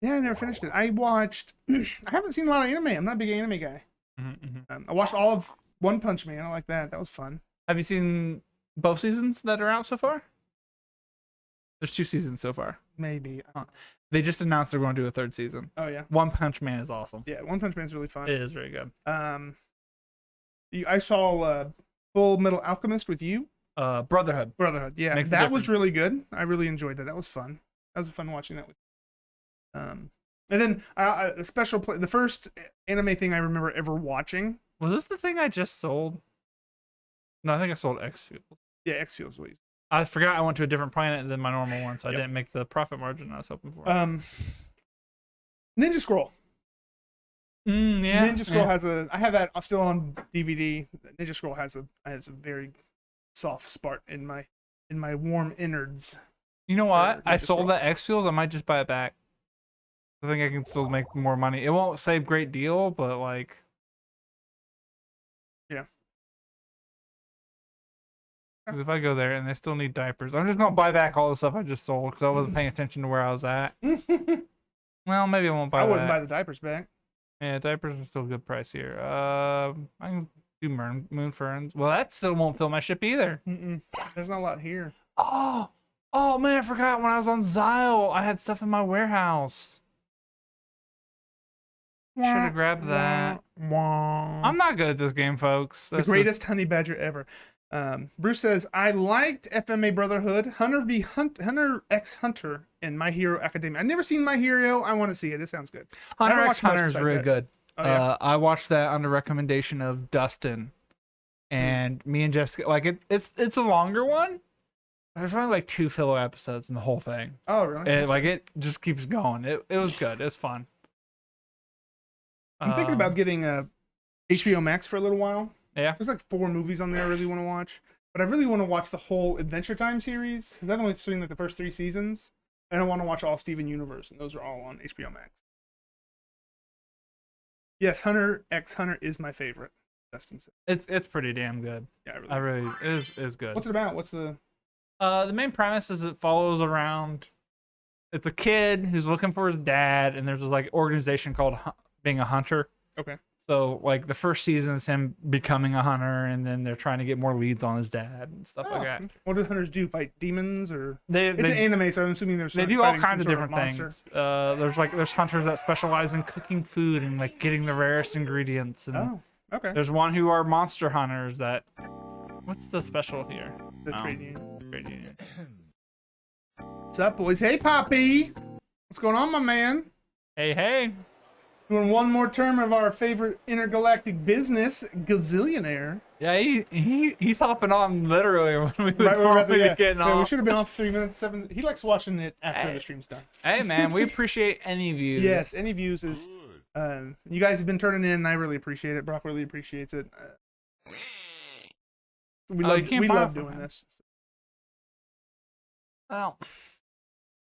yeah, I never finished it. I watched. I haven't seen a lot of anime. I'm not a big anime guy. I watched all of One Punch Man. I like that. That was fun. Have you seen both seasons that are out so far? There's 2 seasons so far. Maybe. They just announced they're going to do a 3rd season. Oh yeah. One Punch Man is awesome. Yeah, One Punch Man is really fun. It is very good. I saw Full Metal Alchemist with you. Brotherhood. Brotherhood. Yeah, Makes a that was difference. really good. I really enjoyed that. That was fun. That was fun watching that with. And then a special play. The first anime thing I remember ever watching. Was this the thing I just sold? No, I think I sold X Field. Yeah, X Fields. I forgot I went to a different planet than my normal one, so I didn't make the profit margin I was hoping for. Ninja Scroll. Yeah. Ninja Scroll has a. I have that still on DVD. Ninja Scroll has a very soft spot in my warm innards. You know what? I Ninja sold Scroll. that X Fuels. I might just buy it back. I think I can still make more money. It won't save great deal, but like. Yeah. Because if I go there and they still need diapers, I'm just gonna buy back all the stuff I just sold because I wasn't paying attention to where I was at. Well, maybe I won't buy I that. wouldn't buy the diapers back. Yeah, diapers are still a good price here. I can do moon ferns. Well, that still won't fill my ship either. There's not a lot here. Oh man, I forgot when I was on Zyle, I had stuff in my warehouse. Should have grabbed that. I'm not good at this game, folks. The greatest honey badger ever. Bruce says, I liked FMA Brotherhood, Hunter x Hunter, and My Hero Academia. I've never seen My Hero. I want to see it. It sounds good. Hunter x Hunter is really good. Oh, yeah. I watched that under recommendation of Dustin, and me and Jessica. Like it's a longer one. There's only like 2 filler episodes in the whole thing. Oh, really? It just keeps going. It was good. It was fun. I'm thinking about getting HBO Max for a little while. Yeah. There's like 4 movies on there I really want to watch. But I really want to watch the whole Adventure Time series. Because I've only seen like the first 3 seasons. And I want to watch all Steven Universe. And those are all on HBO Max. Yes, Hunter x Hunter is my favorite. Dustin said. It's pretty damn good. Yeah, it is good. What's it about? What's the main premise is it follows around. It's a kid who's looking for his dad, and there's like organization called being a hunter. Okay. So like the first season is him becoming a hunter, and then they're trying to get more leads on his dad and stuff like that. What do hunters do? Fight demons or? It's an anime, so I'm assuming they do all kinds of different things. There's hunters that specialize in cooking food and like getting the rarest ingredients. And okay. There's one who are monster hunters that. What's the special here? The trade union. Trade union. What's up, boys? Hey, Poppy. What's going on, my man? Hey. Doing one more term of our favorite intergalactic business, Gazillionaire. Yeah, he's hopping on literally when we would Right, be getting off. We should have been off 3 minutes, 7. He likes watching it after the stream's done. Hey, man, we appreciate any views. Yes, any views is. You guys have been turning in, and I really appreciate it. Brock really appreciates it. We love doing this. Well,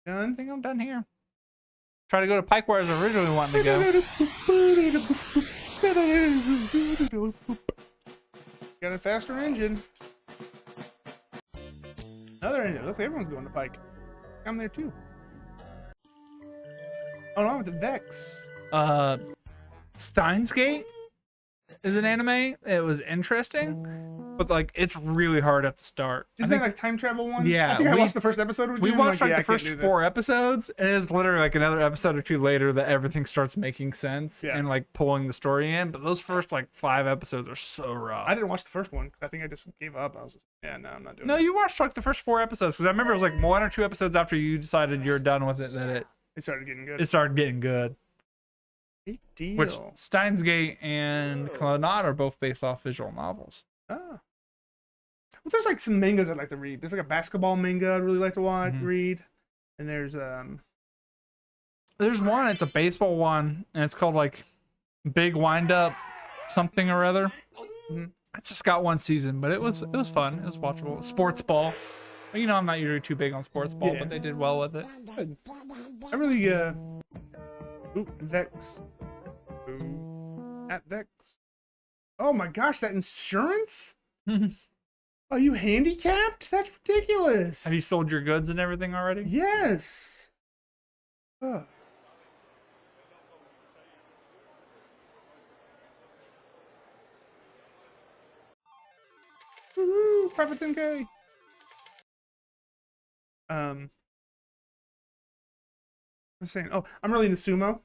Done? I think I'm done here. Try to go to Pike where I was originally wanting to go. Got a faster engine. Another engine. Looks like everyone's going to Pike. I'm there too. Oh no, I'm with the Vex. Steins Gate is an anime. It was interesting, but like it's really hard at the start. Isn't that like time travel one? Yeah, I think I watched the first episode with you. We watched like the first 4 episodes, and it's literally like another episode or 2 later that everything starts making sense and like pulling the story in. But those first like 5 episodes are so rough. I didn't watch the first one. I think I just gave up. I was just, no, I'm not doing it. No, you watched like the first 4 episodes because I remember it was like 1 or 2 episodes after you decided you're done with it that it started getting good. It started getting good. Big deal. Which Steins Gate and Clannad are both based off visual novels. Well, there's like some mangas I'd like to read. There's like a basketball manga I'd really like to read, and there's one. It's a baseball one, and it's called like Big Wind Up something or other. It's just got 1 season, but it was fun. It was watchable. Sports ball. You know, I'm not usually too big on sports ball, but they did well with it. Good. I really Vex. At Vex. Oh my gosh, that insurance? Are you handicapped? That's ridiculous. Have you sold your goods and everything already? Yes. Woohoo! Profit 10K. I'm saying, I'm really into sumo.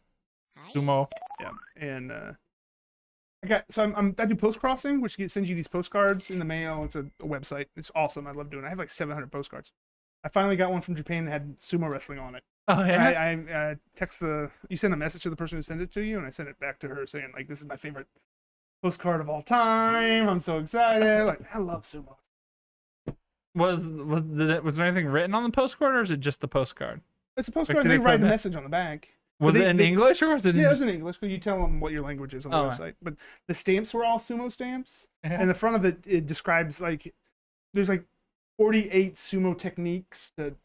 Sumo. Yeah, and I I do post crossing, which sends you these postcards in the mail. It's a website. It's awesome. I love doing it. I have like 700 postcards. I finally got one from Japan that had sumo wrestling on it. Oh yeah. I text you send a message to the person who sent it to you, and I sent it back to her saying like, this is my favorite postcard of all time. I'm so excited. Like, I love sumo. Was there anything written on the postcard, or is it just the postcard? It's a postcard. Like, they write a message on the back. Was it in English or was it? Yeah, it was in English, because you tell them what your language is on the website. But the stamps were all sumo stamps, and the front of it describes like there's like 48 sumo techniques to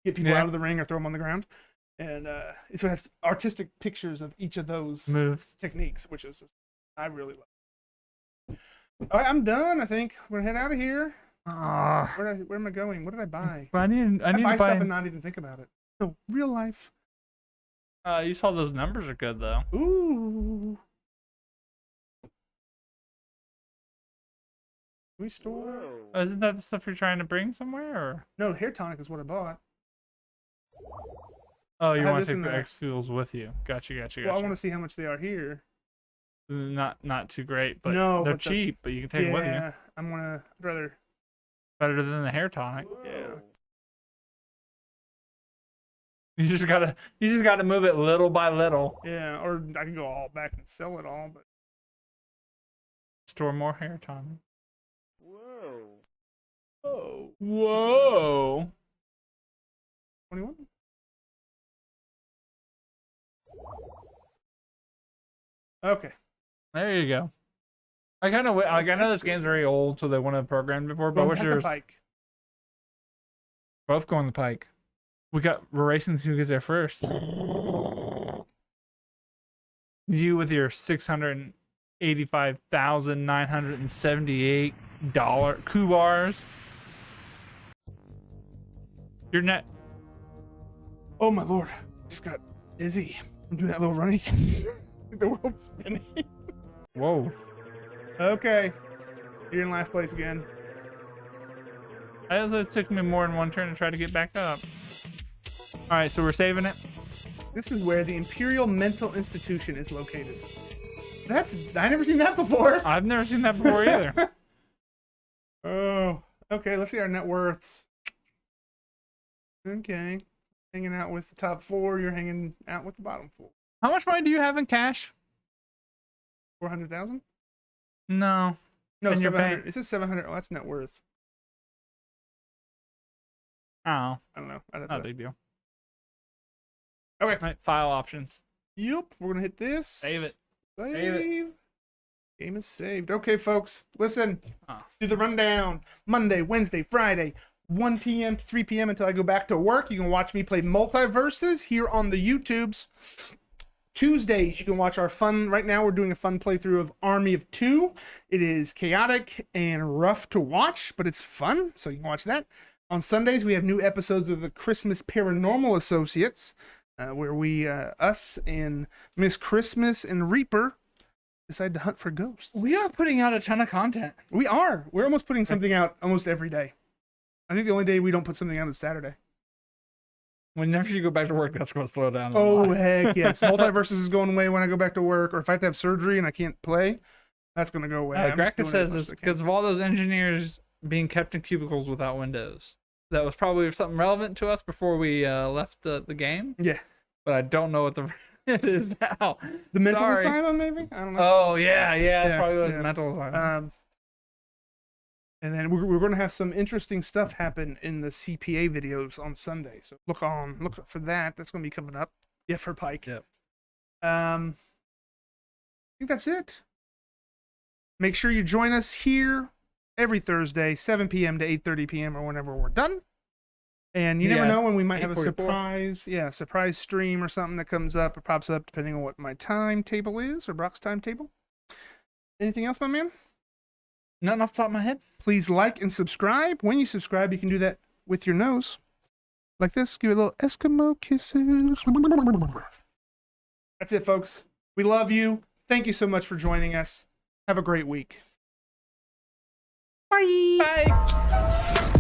get people out of the ring or throw them on the ground, and so it has artistic pictures of each of those moves techniques, which is I really love. All right, I'm done. I think we're gonna head out of here. Where am I going? What did I buy? I need I buy to buy stuff and not even think about it. No, real life. You saw those numbers are good though. Ooh. Can we store? Isn't that the stuff you're trying to bring somewhere, or? No, hair tonic is what I bought. Oh, you want to take the X fuels with you? Gotcha. Well, I want to see how much they are here. Not too great, but no, they're cheap. But you can take them with you. Yeah, I'd rather. Better than the hair tonic. Yeah. You just gotta move it little by little. Yeah, or I can go all back and sell it all, but store more hair tonic. Whoa. 21? Okay. There you go. I know this game's very old, so they wouldn't have programmed before, but what's yours? Both go on the pike. We're racing to see who gets there first. You with your $685,978 coup bars. Your net. Oh my lord! Just got dizzy. I'm doing that little running thing. The world's spinning. Whoa. Okay. You're in last place again. It took me more than one turn to try to get back up. Alright, so we're saving it. This is where the Imperial Mental Institution is located. I never seen that before. I've never seen that before either. Oh, okay. Let's see our net worths. Okay. Hanging out with the top 4. You're hanging out with the bottom 4. How much money do you have in cash? 400,000? No. No, in 700. It says 700. Oh, that's net worth. Oh. I don't know. Not a big deal. Okay. Right, file options. Yep. We're going to hit this. Save it. Save it. Game is saved. Okay, folks. Listen. Let's do the rundown. Monday, Wednesday, Friday, 1 p.m. to 3 p.m. until I go back to work. You can watch me play Multiverses here on the YouTubes. Tuesdays, you can watch our fun. Right now, we're doing a fun playthrough of Army of Two. It is chaotic and rough to watch, but it's fun, so you can watch that. On Sundays, we have new episodes of the Christmas Paranormal Associates, where us and Miss Christmas and Reaper decide to hunt for ghosts. We are putting out a ton of content. We are. We're almost putting something out almost every day. I think the only day we don't put something out is Saturday. Whenever you go back to work, that's going to slow down. Oh, heck yes. Multiverses is going away when I go back to work, or if I have to have surgery and I can't play, that's going to go away. Graka says it's because of all those engineers being kept in cubicles without windows. That was probably something relevant to us before we left the game. Yeah. But I don't know what it is now. The mental asylum, maybe? I don't know. Oh, yeah. That's probably what it's mental asylum. And then we're going to have some interesting stuff happen in the CPA videos on Sunday. So look for that. That's going to be coming up. Yeah, for Pike. Yep. I think that's it. Make sure you join us here every Thursday, 7 p.m. to 8:30 p.m. or whenever we're done. And you never know when we might have a surprise stream or something that comes up or pops up, depending on what my timetable is or Brock's timetable. Anything else, my man? Nothing off the top of my head. Please like and subscribe. When you subscribe, you can do that with your nose. Like this. Give it a little Eskimo kisses. That's it, folks. We love you. Thank you so much for joining us. Have a great week. Bye. Bye.